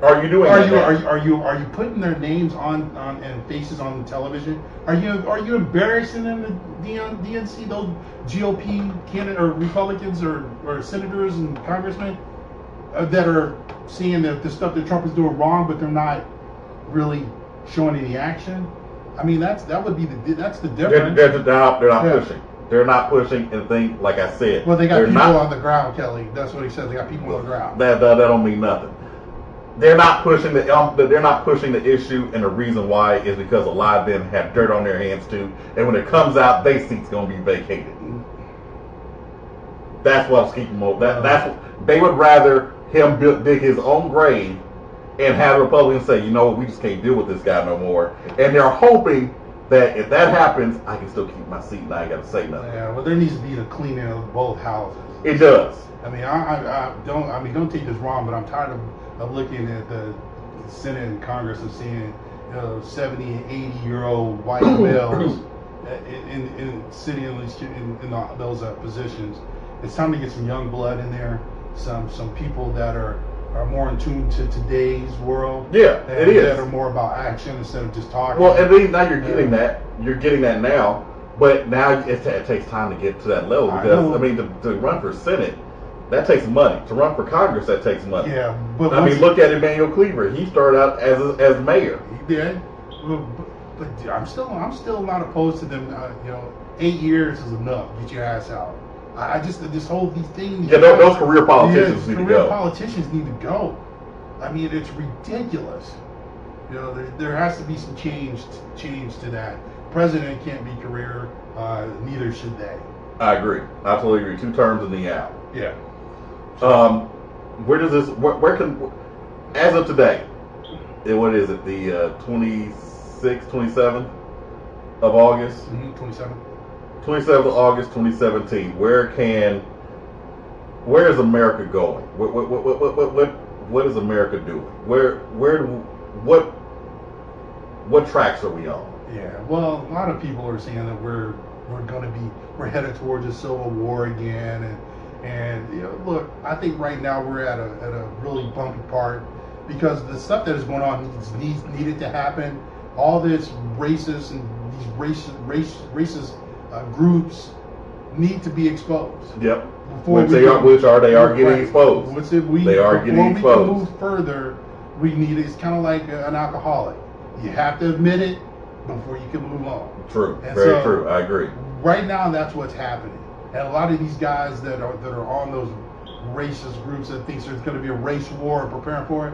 Are you doing? Are you putting their names on and faces on the television? Are you embarrassing them, the DNC, those GOP candidate or Republicans or senators and congressmen that are seeing that the stuff that Trump is doing wrong, but they're not really showing any action? I mean, that's the difference. They're not pushing. They're not pushing anything. Like I said, well, they got people on the ground, Kelly. That's what he said. They got people on the ground. That don't mean nothing. They're not pushing the issue, and the reason why is because a lot of them have dirt on their hands too, and when it comes out, their seat's gonna be vacated. That's what's keeping them over. That's they would rather him dig his own grave and have Republicans say, you know what, we just can't deal with this guy no more. And they're hoping that if that happens, I can still keep my seat and I ain't got to say nothing. Yeah, well, there needs to be the cleaning of both houses. It does. I mean, don't take this wrong, but I'm tired of looking at the Senate and Congress and seeing 70 and 80-year-old white males sitting in those positions. It's time to get some young blood in there, some people that are more in tune to today's world. Yeah, it is. That are more about action instead of just talking. Well, and then now you're getting that. You're getting that now, but now it takes time to get to that level because I mean, to run for Senate, that takes money. To run for Congress, that takes money. Yeah, but I mean, look at Emmanuel Cleaver. He started out as mayor. He did, but I'm still not opposed to them. 8 years is enough. Get your ass out. I just these things. Yeah, those career politicians need to go. Career politicians need to go. I mean, it's ridiculous. There has to be some change to that. President can't be career. Neither should they. I agree. I totally agree. 2 terms and the out. Yeah. Where does this? Where can? As of today, what is it? The 26th, 27th of August. 27th of August, 2017. Where is America going? What is America doing? What tracks are we on? Yeah, well, a lot of people are saying that we're headed towards a civil war again, and look, I think right now we're at a really bumpy part because the stuff that is going on needed to happen. All this racist and these racist groups need to be exposed. Yep. They are getting exposed. They are getting exposed. Before we can move further, it's kind of like an alcoholic. You have to admit it before you can move on. True. Very true. I agree. Right now, that's what's happening. And a lot of these guys that are on those racist groups that think there's going to be a race war and preparing for it,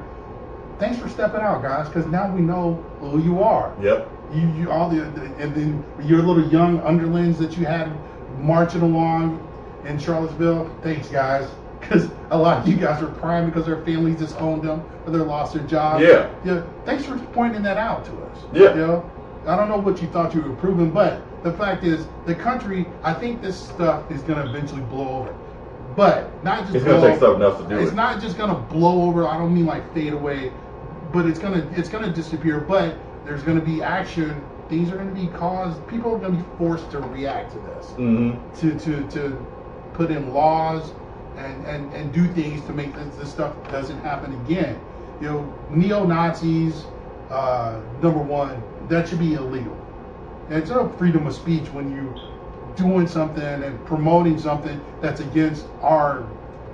thanks for stepping out, guys, because now we know who you are. Yep. You all and then your little young underlings that you had marching along in Charlottesville. Thanks, guys, because a lot of you guys are crying because their families disowned them or they lost their jobs. Yeah. Yeah. Thanks for pointing that out to us. Yeah. I don't know what you thought you were proving, but the fact is, the country. I think this stuff is going to eventually blow over. But not just. It's going to take something else to do it. It's not just going to blow over. I don't mean like fade away, but it's going to disappear. But there's going to be action. Things are going to be caused. People are going to be forced to react to this. Mm-hmm. To put in laws and do things to make this stuff doesn't happen again. Neo-Nazis, number one, that should be illegal. And it's not freedom of speech when you doing something and promoting something that's against our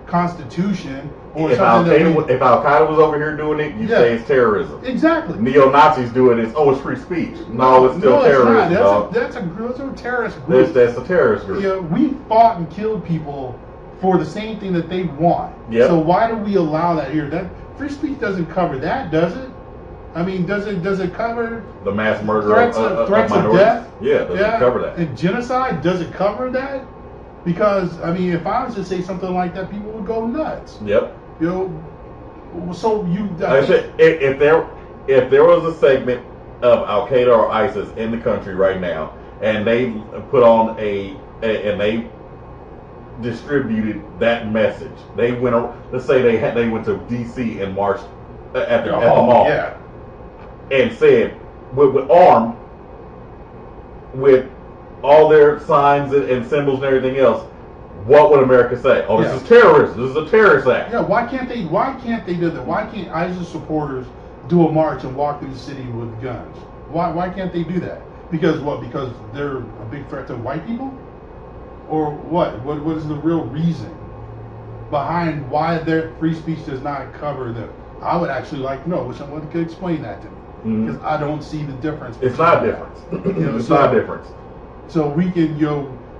Constitution or if something if Al Qaeda was over here doing it, you say it's terrorism. Exactly. Neo-Nazis do it. It's free speech. No, it's still terrorism. That's a terrorist group. That's a terrorist group. Yeah, we fought and killed people for the same thing that they want. Yep. So why do we allow that here? That free speech doesn't cover that, does it? I mean, does it cover the mass murder threats of death? Yeah, does it cover that? And genocide, does it cover that? Because I mean, if I was to say something like that, people would go nuts. Yep. So I said, if there was a segment of Al Qaeda or ISIS in the country right now, and they put on and they distributed that message, they went. Let's say they went to D.C. and marched at the mall. Yeah. And said, with armed, with all their signs and symbols and everything else, what would America say? Oh, this is terrorism. This is a terrorist act. Yeah. Why can't they do that? Why can't ISIS supporters do a march and walk through the city with guns? Why can't they do that? Because what? Because they're a big threat to white people, or what? What is the real reason behind why their free speech does not cover them? I would actually like to know. Wish someone could explain that to me. Because I don't see the difference. It's not a difference. It's not a difference. So we can,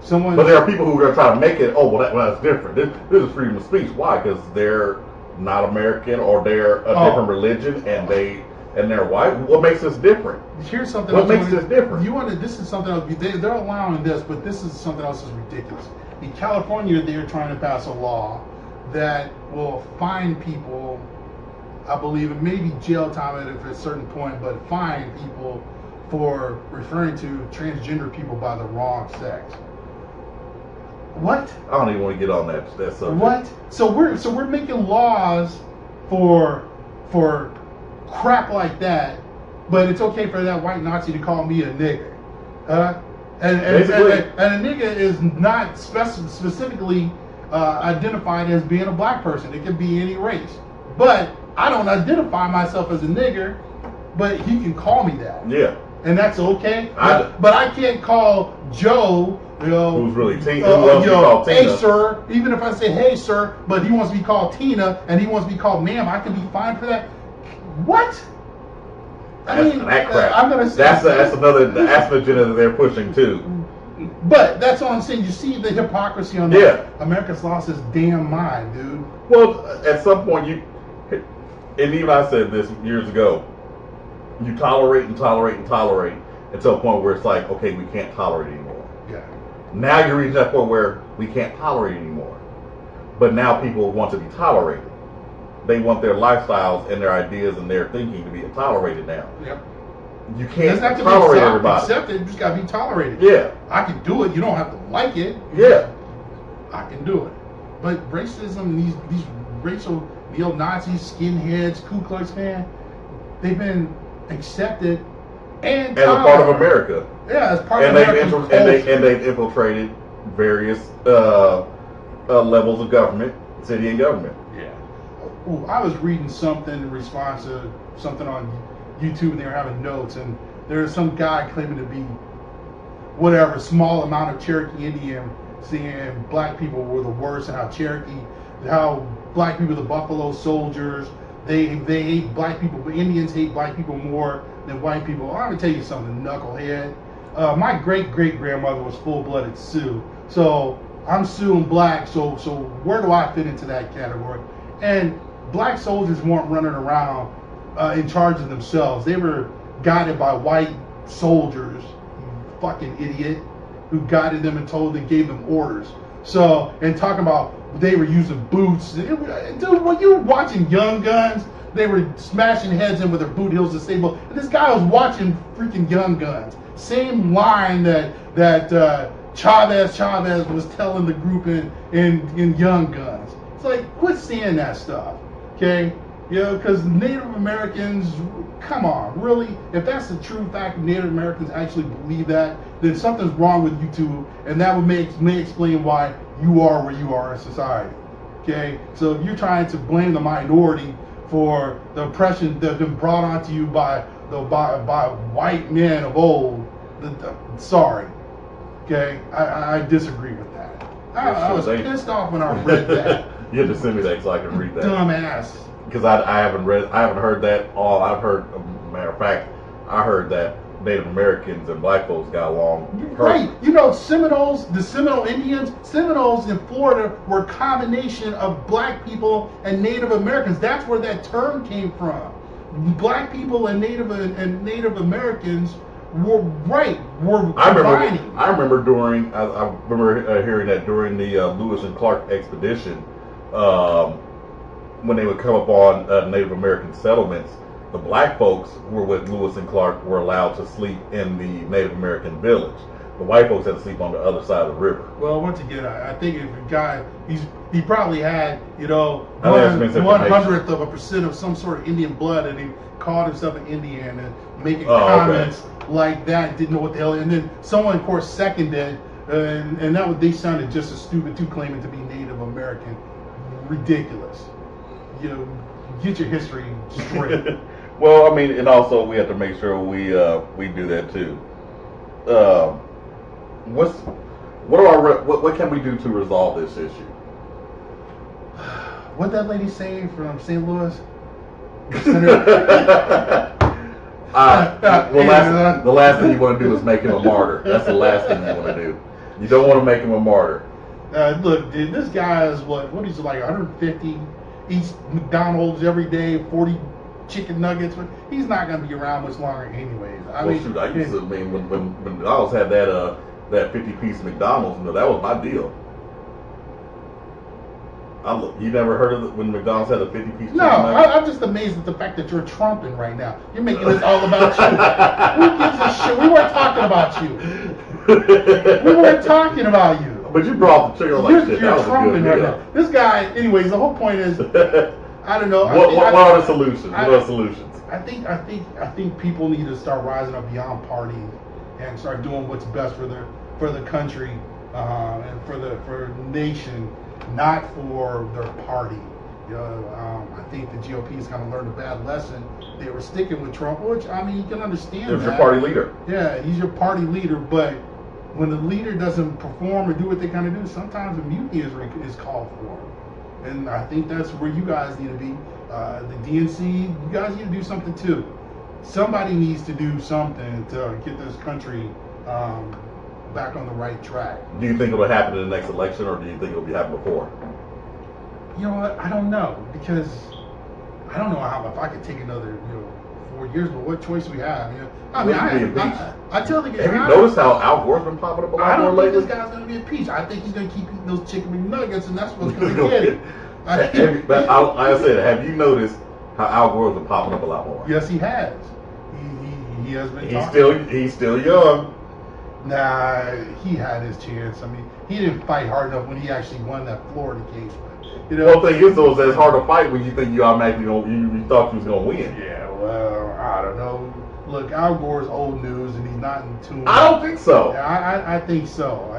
someone. But there are people who are trying to make it. Oh, well, that's different. This is freedom of speech. Why? Because they're not American or they're a different religion and they're white. What makes this different? Here's something. What makes this different? This is something else. They're allowing this, but this is something else that's ridiculous. In California, they're trying to pass a law that will fine people. I believe it may be jail time at a certain point, but fine people for referring to transgender people by the wrong sex. What? I don't even want to get on that subject. What? So we're making laws for crap like that, but it's okay for that white Nazi to call me a nigger. And a nigger is not specifically identified as being a black person. It could be any race. But I don't identify myself as a nigger, but he can call me that. Yeah. And that's okay. But I can't call Joe, who's really Tina, hey sir, even if I say hey sir, but he wants to be called Tina and he wants to be called ma'am, I can be fined for that. What? That crap. I'm gonna say that's another aspect that they're pushing too. But that's all I'm saying. You see the hypocrisy on America's lost its damn mind, dude. Well, at some point and even I said this years ago, you tolerate until a point where it's like, okay, we can't tolerate anymore. Yeah. Now you're reaching that point where we can't tolerate anymore. But now people want to be tolerated. They want their lifestyles and their ideas and their thinking to be tolerated now. Yep. You can't tolerate everybody. Accept it, you just gotta be tolerated. Yeah. I can do it. You don't have to like it. Yeah. I can do it. But racism, these racial neo-Nazis, skinheads, Ku Klux Klan, they've been accepted and as a part of America. Yeah, as part of American culture. And they've infiltrated various levels of government, city and government. Yeah. Ooh, I was reading something in response to something on YouTube, and they were having notes, and there was some guy claiming to be whatever small amount of Cherokee Indian, saying black people were the worst, and how black people, the Buffalo Soldiers, they hate black people, but Indians hate black people more than white people. I'm gonna tell you something, knucklehead. My great-great-grandmother was full-blooded Sioux, so I'm Sioux and black. So where do I fit into that category? And black soldiers weren't running around in charge of themselves. They were guided by white soldiers, you fucking idiot, who guided them and told them, gave them orders. So, and talking about they were using boots. Dude, when you were watching Young Guns, they were smashing heads in with their boot heels to save. And this guy was watching freaking Young Guns. Same line that Chavez was telling the group in Young Guns. It's like, quit seeing that stuff, okay? Because Native Americans, come on, really? If that's the true fact, Native Americans actually believe that, then something's wrong with you two, and that may explain why you are where you are in society, okay? So if you're trying to blame the minority for the oppression that's been brought onto you by white men of old, sorry, okay? I disagree with that. I was pissed off when I read that. You had to send me that so I can read that. Dumbass. Because I haven't heard that all. I've heard, matter of fact, I heard that Native Americans and black folks got along. Right. You know, Seminoles, the Seminole Indians, Seminoles in Florida were a combination of black people and Native Americans. That's where that term came from. Black people and Native Americans were combining. I remember hearing that during the Lewis and Clark expedition, when they would come up on Native American settlements, the black folks who were with Lewis and Clark were allowed to sleep in the Native American village. The white folks had to sleep on the other side of the river. Well, once again, I think if a guy, he probably had, 1/100% of some sort of Indian blood, and he called himself an Indian and making comments like that, didn't know what the hell. And then someone, of course, seconded, and that they sounded just as stupid too, claiming to be Native American. Ridiculous. Get your history straight. Well, I mean, and also we have to make sure we do that too. What can we do to resolve this issue? What that lady saying from St. Louis? The last thing you want to do is make him a martyr. That's the last thing you want to do. You don't want to make him a martyr. Look, dude, this guy is what is it, like 150? Eats McDonald's every day, 40 chicken nuggets. He's not going to be around much longer anyways. I used to, when McDonald's had that 50-piece McDonald's, that was my deal. You never heard of it when McDonald's had a 50-piece chicken No, nugget? I'm just amazed at the fact that you're trumping right now. You're making this all about you. Who gives a shit? We weren't talking about you. We weren't talking about you. But you brought the chicken like shit. You're trumping right now. This guy, anyways, the whole point is, I don't know. What are the solutions? What are the solutions? I think people need to start rising up beyond party and start doing what's best for the country and for the nation, not for their party. I think the GOP has kind of learned a bad lesson. They were sticking with Trump, which I mean you can understand. He's your party leader. Yeah, he's your party leader, but when the leader doesn't perform or do what they kind of do, sometimes a mutiny is called for. And I think that's where you guys need to be. The DNC, you guys need to do something too. Somebody needs to do something to get this country back on the right track. Do you think it'll happen in the next election, or do you think it'll be happening before? You know what? I don't know, because I don't know if I could take another 4 years, but what choice we have? I mean, I tell the guy. Have you noticed how Al Gore's been popping up a lot more lately? I don't think this guy's going to be impeached. I think he's going to keep eating those chicken McNuggets, and that's what's going to get him. Like I said, have you noticed how Al Gore's been popping up a lot more? Yes, he has. He has been. He's still young. Nah, he had his chance. I mean, he didn't fight hard enough when he actually won that Florida case. Well, the thing is, though, it's hard to fight when you think you automatically you thought you was gonna win. Yeah, well, I don't know. Look, Al Gore's old news, and he's not in tune. I don't think so. Yeah, I think so.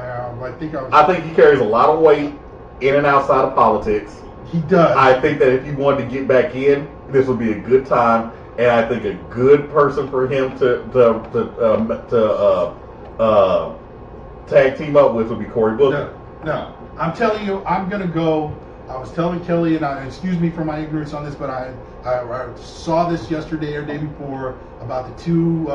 I think he carries a lot of weight in and outside of politics. He does. I think that if he wanted to get back in, this would be a good time, and I think a good person for him to tag team up with would be Cory Booker. No, I'm telling you, I'm gonna go. I was telling Kelly, and excuse me for my ignorance on this, but I saw this yesterday or day before about the two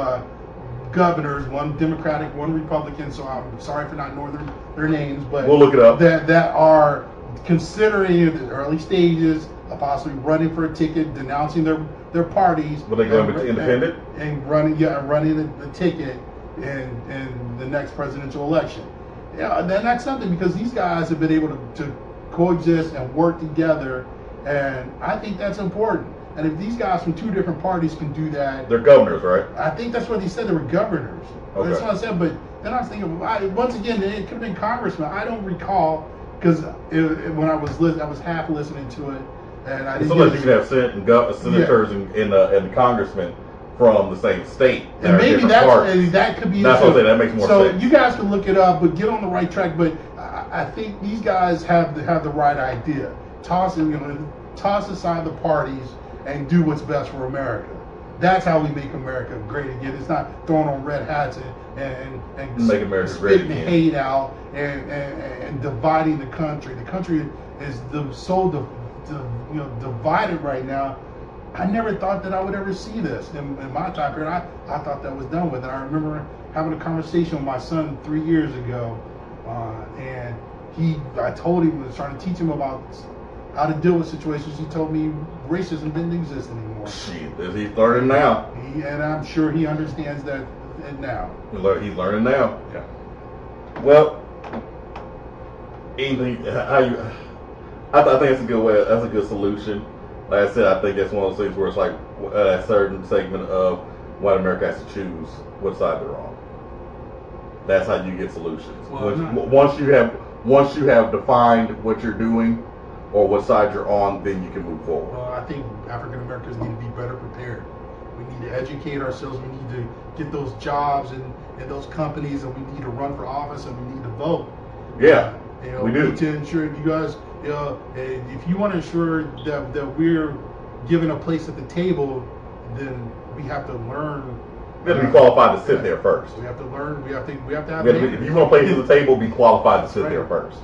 governors, one Democratic, one Republican. So I'm sorry for not knowing their names, but we'll look it up. That are considering the early stages of possibly running for a ticket, denouncing their parties. Were they going to be independent? And running the ticket in the next presidential election. Yeah, then that's something, because these guys have been able to coexist and work together, and I think that's important. And if these guys from two different parties can do that, they're governors, right? I think that's what he said. They were governors. Okay. That's what I said. But then I was thinking, once again, it could have been congressmen. I don't recall, because when I was half listening to it, and I didn't. Sometimes you can have senators and congressmen from the same state. And maybe that could be. That's what I'm saying. That makes more sense. So you guys can look it up, but get on the right track. But I think these guys have the right idea. Toss aside the parties and do what's best for America. That's how we make America great again. It's not throwing on red hats and make America great again. Hate out and dividing the country. The country is so divided right now. I never thought that I would ever see this in my time period. I thought that was done with it. I remember having a conversation with my son 3 years ago, and I told him, I was trying to teach him about how to deal with situations. He told me racism didn't exist anymore. Shit, he's learning now. And I'm sure he understands that now. He's learning now. Yeah. Well, anything, I think it's a good way. That's a good solution. Like I said, I think that's one of those things where it's like a certain segment of white America has to choose what side they're on. That's how you get solutions. Well, once you have defined what you're doing or what side you're on, then you can move forward. Well, I think African Americans need to be better prepared. We need to educate ourselves. We need to get those jobs in those companies, and we need to run for office, and we need to vote. Yeah, we do. We need to ensure you guys. If you want to ensure that we're given a place at the table, then we have to learn. We have to be qualified to sit there first. We have to learn. We have to have. If you want a place at the table, be qualified to sit there first.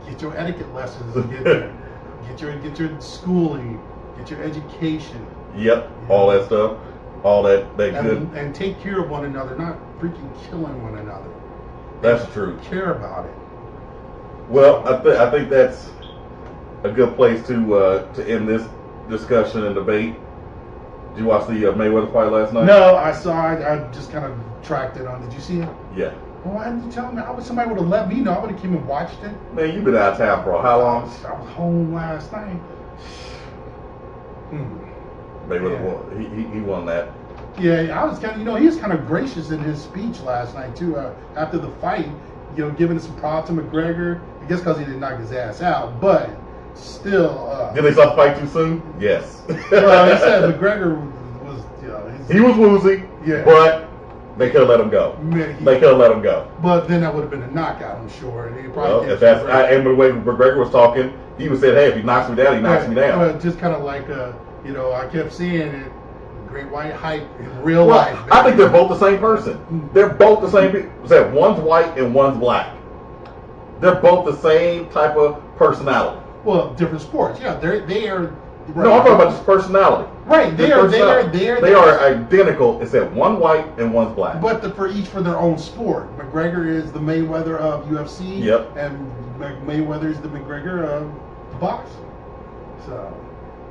Get your etiquette lessons. Get your schooling. Get your education. Yep, all that stuff, all that good. And take care of one another, not freaking killing one another. That's true. Care about it. Well, I think that's a good place to end this discussion and debate. Did you watch the Mayweather fight last night? No, I saw it. I just kind of tracked it on. Did you see it? Yeah. Well, why didn't you tell me? Somebody would have let me know. I would have came and watched it. Man, you've been out of town for how long? I was home last night. Mayweather won. He won that. Yeah, I was kind of, he was kind of gracious in his speech last night too. After the fight, giving some props to McGregor. I guess because he didn't knock his ass out, but still. Did they stop the fight too soon? Yes. Well, he said McGregor was, he was woozy. Yeah. But they could have let him go. They could have let him go. But then that would have been a knockout, I'm sure. And and the way McGregor was talking, he was saying, "Hey, if he knocks me down, he knocks me down." Just kind of like, I kept seeing it. Great white hype in real life. Man. I think they're both the same person. They're both the same. Said one's white and one's black. They're both the same type of personality. Well, different sports. Yeah, they are. Right. No, I'm talking about just personality. Right, they are identical. It said one white and one's black. But for each for their own sport. McGregor is the Mayweather of UFC. Yep. And Mayweather is the McGregor of box.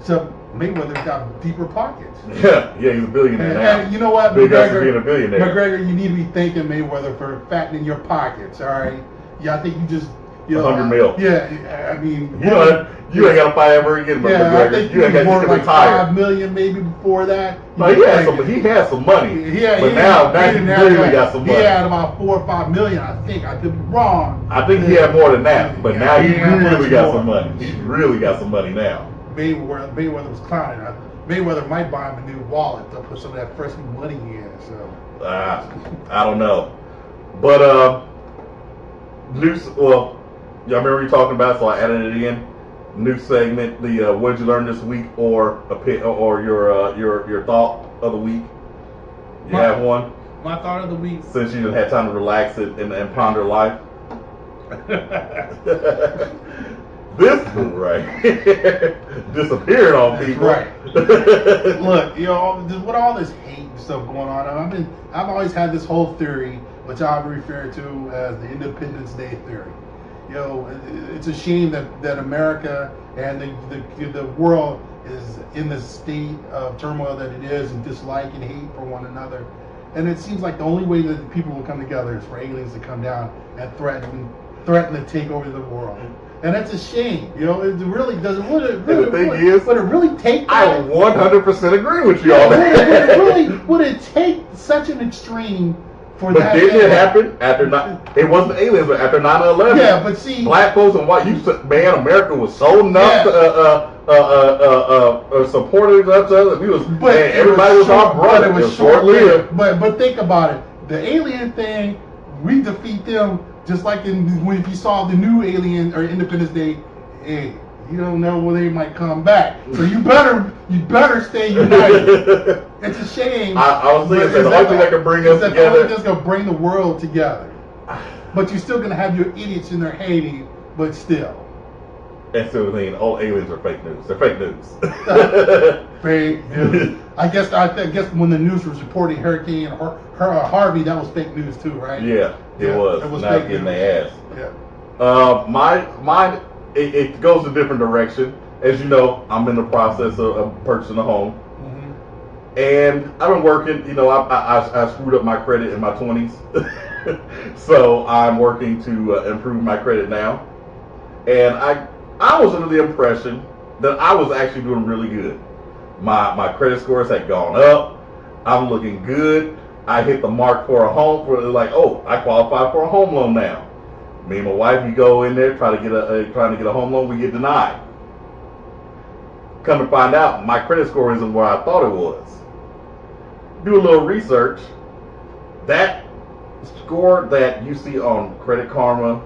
So Mayweather's got deeper pockets. Yeah, he's a billionaire now. And you know what, McGregor, being a billionaire. McGregor, you need to be thanking Mayweather for fattening your pockets. All right. Yeah, I think you just. $100 million. Yeah, I mean. You ain't got to fight ever again, but McGregor. I think you got more like $5 million maybe before that. No, he had some money. But now he really got some money. He had about $4 or $5 million, I think. I could be wrong. I think he had more than that, but now he really got some money. He really got some money now. Mayweather was clowning. Mayweather might buy him a new wallet to put some of that fresh money in. So I don't know, but y'all remember you talking about? So I added it in. New segment. The what did you learn this week, or your thought of the week? You have one? My thought of the week. Since you didn't have time to relax it and ponder life. This fool, right? Disappeared on people. Right. Look, with all this hate and stuff going on, I've always had this whole theory, which I refer to as the Independence Day theory. It's a shame that America and the world is in the state of turmoil that it is, and dislike and hate for one another. And it seems like the only way that people will come together is for aliens to come down and threaten to take over the world. And that's a shame. It really doesn't. Would it really take that? I 100% agree with you on that. Would it take such an extreme for but that? But didn't it happen after it wasn't aliens, but after 9/11? Yeah, but see, black folks and white, America was so nuts, supportive of each other. Everybody was our brother. It was short-lived. But think about it. The alien thing, we defeat them. Just like if you saw the new Alien or Independence Day, hey, you don't know when they might come back, so you better stay united. It's a shame. I was thinking the only thing that can bring us together. The only thing that's gonna bring the world together. But you're still gonna have your idiots in there hating, but still. And still thinking, aliens are fake news. They're fake news. Fake news. I guess when the news was reporting Hurricane Harvey, that was fake news too, right? Yeah, it was. It was not getting their ass. Yeah. Mine, it goes a different direction. As you know, I'm in the process of purchasing a home, and I've been working. I screwed up my credit in my 20s, so I'm working to improve my credit now, and I was under the impression that I was actually doing really good. My credit scores had gone up. I'm looking good. I hit the mark for a home. I qualify for a home loan now. Me and my wife, we go in there trying to get a home loan. We get denied. Come to find out, my credit score isn't where I thought it was. Do a little research. That score that you see on Credit Karma,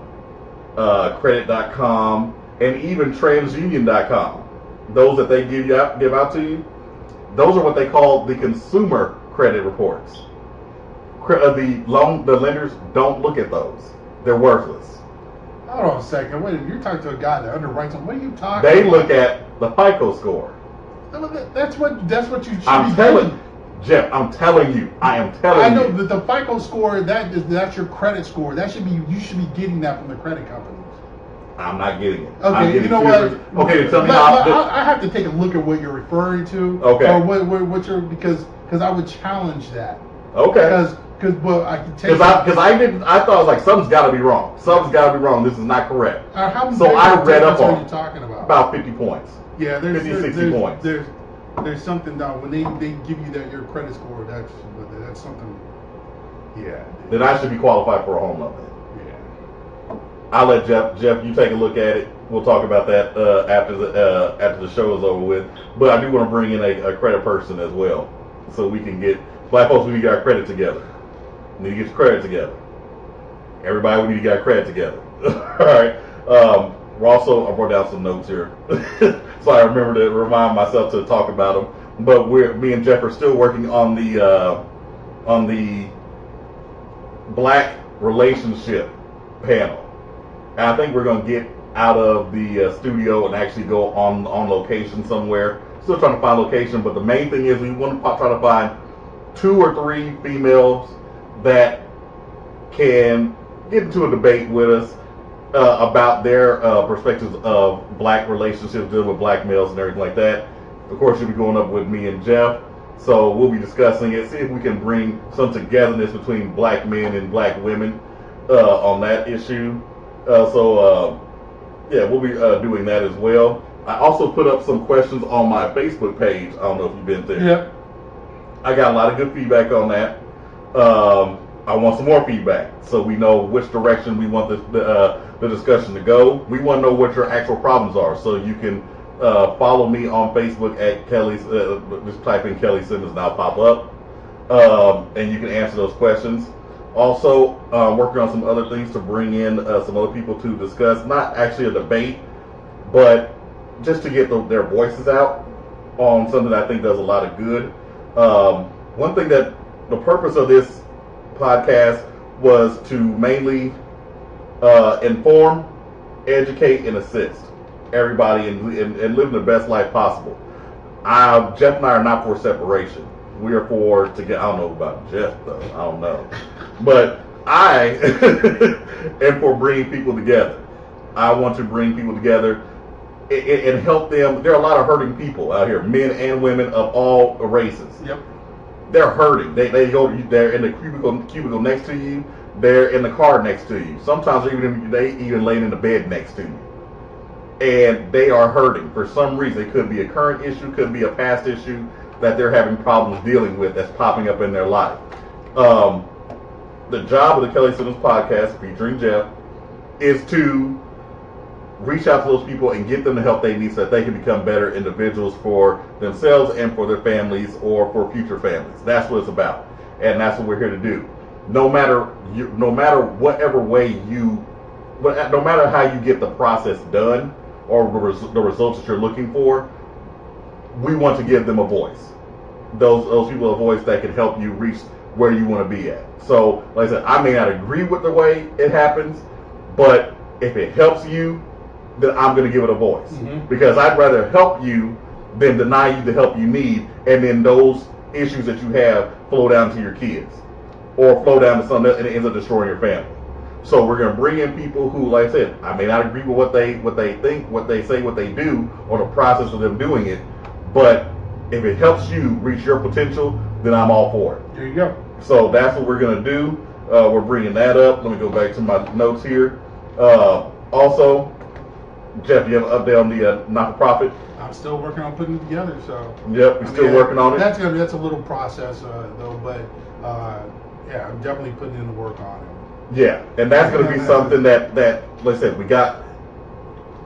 Credit.com, and even TransUnion.com, those that they give out to you, those are what they call the consumer credit reports. The lenders don't look at those. They're worthless. Hold on a second. Wait, you're talking to a guy that underwrites them. What are you talking about? They look at the FICO score. That's what you should be doing. Jeff, I'm telling you. I know that the FICO score, that's your credit score. You should be getting that from the credit companies. I'm not getting it. Okay, you know what? Okay, tell me how. I have to take a look at what you're referring to. Okay. Or what you're because I would challenge that. Okay. Because Well, I can tell you. Because I thought, like, something's got to be wrong. Something's got to be wrong. This is not correct. So I read up on you talking about 50 points. Yeah, 60 points. There's something down when they give you your credit score. That's something. Yeah. Then I should be qualified for a home loan. Yeah. I'll let Jeff, you take a look at it. We'll talk about that after the show is over with. But I do want to bring in a credit person as well, so we can get black folks. We need to get our credit together. We need to get your credit together. Everybody, we need to get our credit together. All right. We're also, I brought down some notes here, so I remember to remind myself to talk about them. But me and Jeff are still working on the black relationship panel. And I think we're going to get out of the studio and actually go on location somewhere. Still trying to find location, but the main thing is we want to try to find 2 or 3 females that can get into a debate with us about their perspectives of black relationships, dealing with black males and everything like that. Of course, you'll be going up with me and Jeff, so we'll be discussing it, see if we can bring some togetherness between black men and black women on that issue. Yeah, we'll be doing that as well. I also put up some questions on my Facebook page. I don't know if you've been there. Yep. I got a lot of good feedback on that. I want some more feedback so we know which direction we want the discussion to go. We want to know what your actual problems are, so you can follow me on Facebook at Kelly's. Just type in Kelly Simmons and I'll pop up, and you can answer those questions. Also, working on some other things to bring in some other people to discuss, not actually a debate, but just to get their voices out on something that I think does a lot of good. One thing that the purpose of this podcast was to mainly inform, educate, and assist everybody in living the best life possible. Jeff and I are not for separation. We are for together. I don't know about Jeff though. I don't know, but I am for bringing people together. I want to bring people together and help them. There are a lot of hurting people out here, men and women of all races. Yep. They're hurting. They're in the cubicle next to you. They're in the car next to you. Sometimes they even laying in the bed next to you. And they are hurting for some reason. It could be a current issue, could be a past issue that they're having problems dealing with that's popping up in their life. The job of the Kelly Simmons podcast featuring Jeff is to reach out to those people and get them the help they need so that they can become better individuals for themselves and for their families or for future families. That's what it's about, and that's what we're here to do. No matter how you get the process done or the results that you're looking for, we want to give them a voice. Those people a voice that can help you reach where you want to be at. So, like I said, I may not agree with the way it happens, but if it helps you, then I'm going to give it a voice. Mm-hmm. Because I'd rather help you than deny you the help you need, and then those issues that you have flow down to your kids or flow down to something else and it ends up destroying your family. So we're going to bring in people who, like I said, I may not agree with what they think, what they say, what they do, or the process of them doing it, but if it helps you reach your potential, then I'm all for it. There you go. So that's what we're going to do. We're bringing that up. Let me go back to my notes here. Also, Jeff, you have an update on the not-for-profit? I'm still working on putting it together. So. Yep, we're still working on it. That's a little process though, but yeah, I'm definitely putting in the work on it. Yeah, and that's going to be something that, like I said,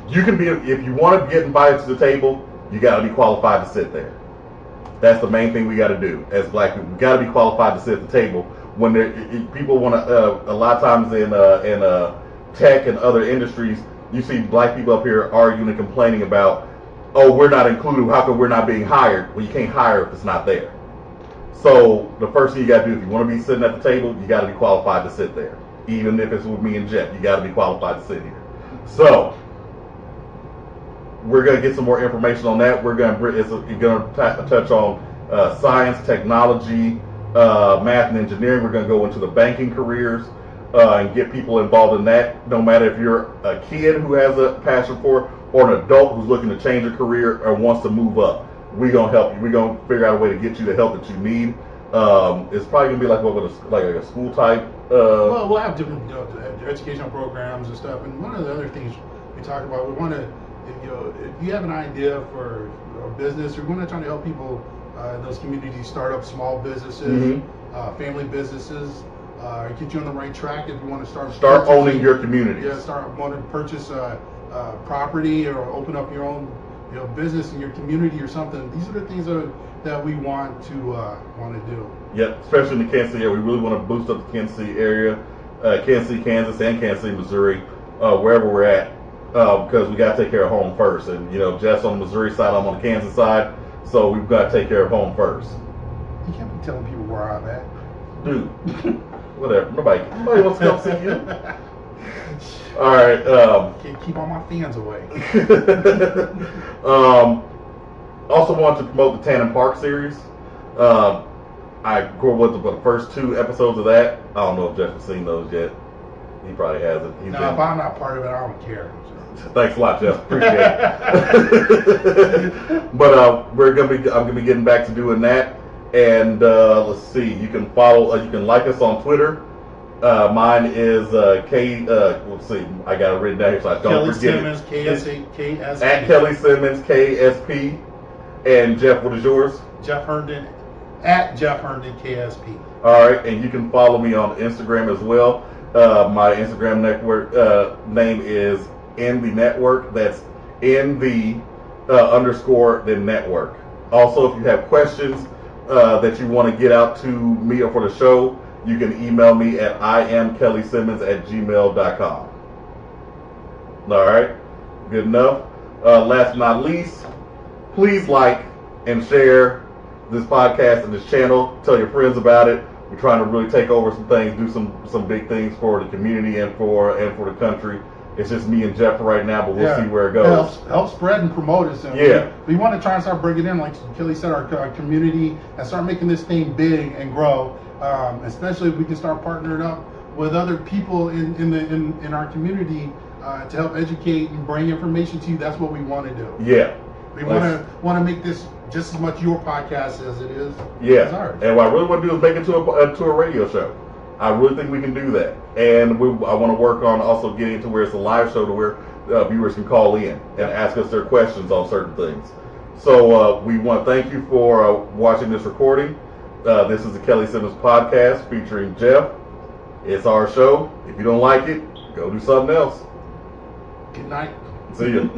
you can be, if you want to get invited to the table, you got to be qualified to sit there. That's the main thing we got to do as black people. We got to be qualified to sit at the table. When people want to, a lot of times in tech and other industries, you see black people up here arguing and complaining about, oh, we're not included. How come we're not being hired? Well, you can't hire if it's not there. So the first thing you got to do, if you want to be sitting at the table, you got to be qualified to sit there. Even if it's with me and Jeff, you got to be qualified to sit here. So we're going to get some more information on that. We're going to touch on science, technology, math, and engineering. We're going to go into the banking careers and get people involved in that. No matter if you're a kid who has a passion for it or an adult who's looking to change a career or wants to move up, we're going to help you. We're going to figure out a way to get you the help that you need. It's probably gonna be like like a school type. Well, we'll have different educational programs and stuff. And one of the other things we talk about, we want to, if you have an idea for a business, we're going to try to help people in those communities start up small businesses, family businesses. Get you on the right track if you want to start owning your community. Yeah, want to purchase property or open up your own business in your community or something. These are the things that we want to do. Yep, especially in the Kansas City area. We really want to boost up the Kansas City area, Kansas City, Kansas, and Kansas City, Missouri, wherever we're at, because we got to take care of home first. And Jeff's on the Missouri side, I'm on the Kansas side, so we've got to take care of home first. You can't be telling people where I'm at, dude. Whatever. Nobody wants to come see you. All right. Can't keep all my fans away. Also wanted to promote the Tannen Park series. I grew up with the first 2 episodes of that. I don't know if Jeff has seen those yet. He probably hasn't. If I'm not part of it, I don't care. Thanks a lot, Jeff. Appreciate it. But I'm gonna be getting back to doing that. And let's see. You can follow. You can like us on Twitter. Mine is let's see. I got it written down here so I don't forget Simmons, it. KSP. At Kelly Simmons KSP. And Jeff, what is yours? Jeff Herndon. At Jeff Herndon KSP. All right, and you can follow me on Instagram as well. My Instagram network name is In the Network. That's in the _, then network. Also, if you have questions that you want to get out to me or for the show, you can email me at iamkellysimmons@gmail.com. All right, good enough. Last but not least, please like and share this podcast and this channel. Tell your friends about it. We're trying to really take over some things, do some big things for the community and for the country. It's just me and Jeff right now, but we'll see where it goes. Help spread and promote us. And we want to try and start bringing in, like Kelly said, our community and start making this thing big and grow. Especially if we can start partnering up with other people in our community to help educate and bring information to you. That's what we want to do. Yeah. We want to make this just as much your podcast as it is. Yeah, and what I really want to do is make it to a radio show. I really think we can do that, and I want to work on also getting to where it's a live show to where viewers can call in and ask us their questions on certain things. So we want to thank you for watching this recording. This is the Kelly Simmons podcast featuring Jeff. It's our show. If you don't like it, go do something else. Good night. See you.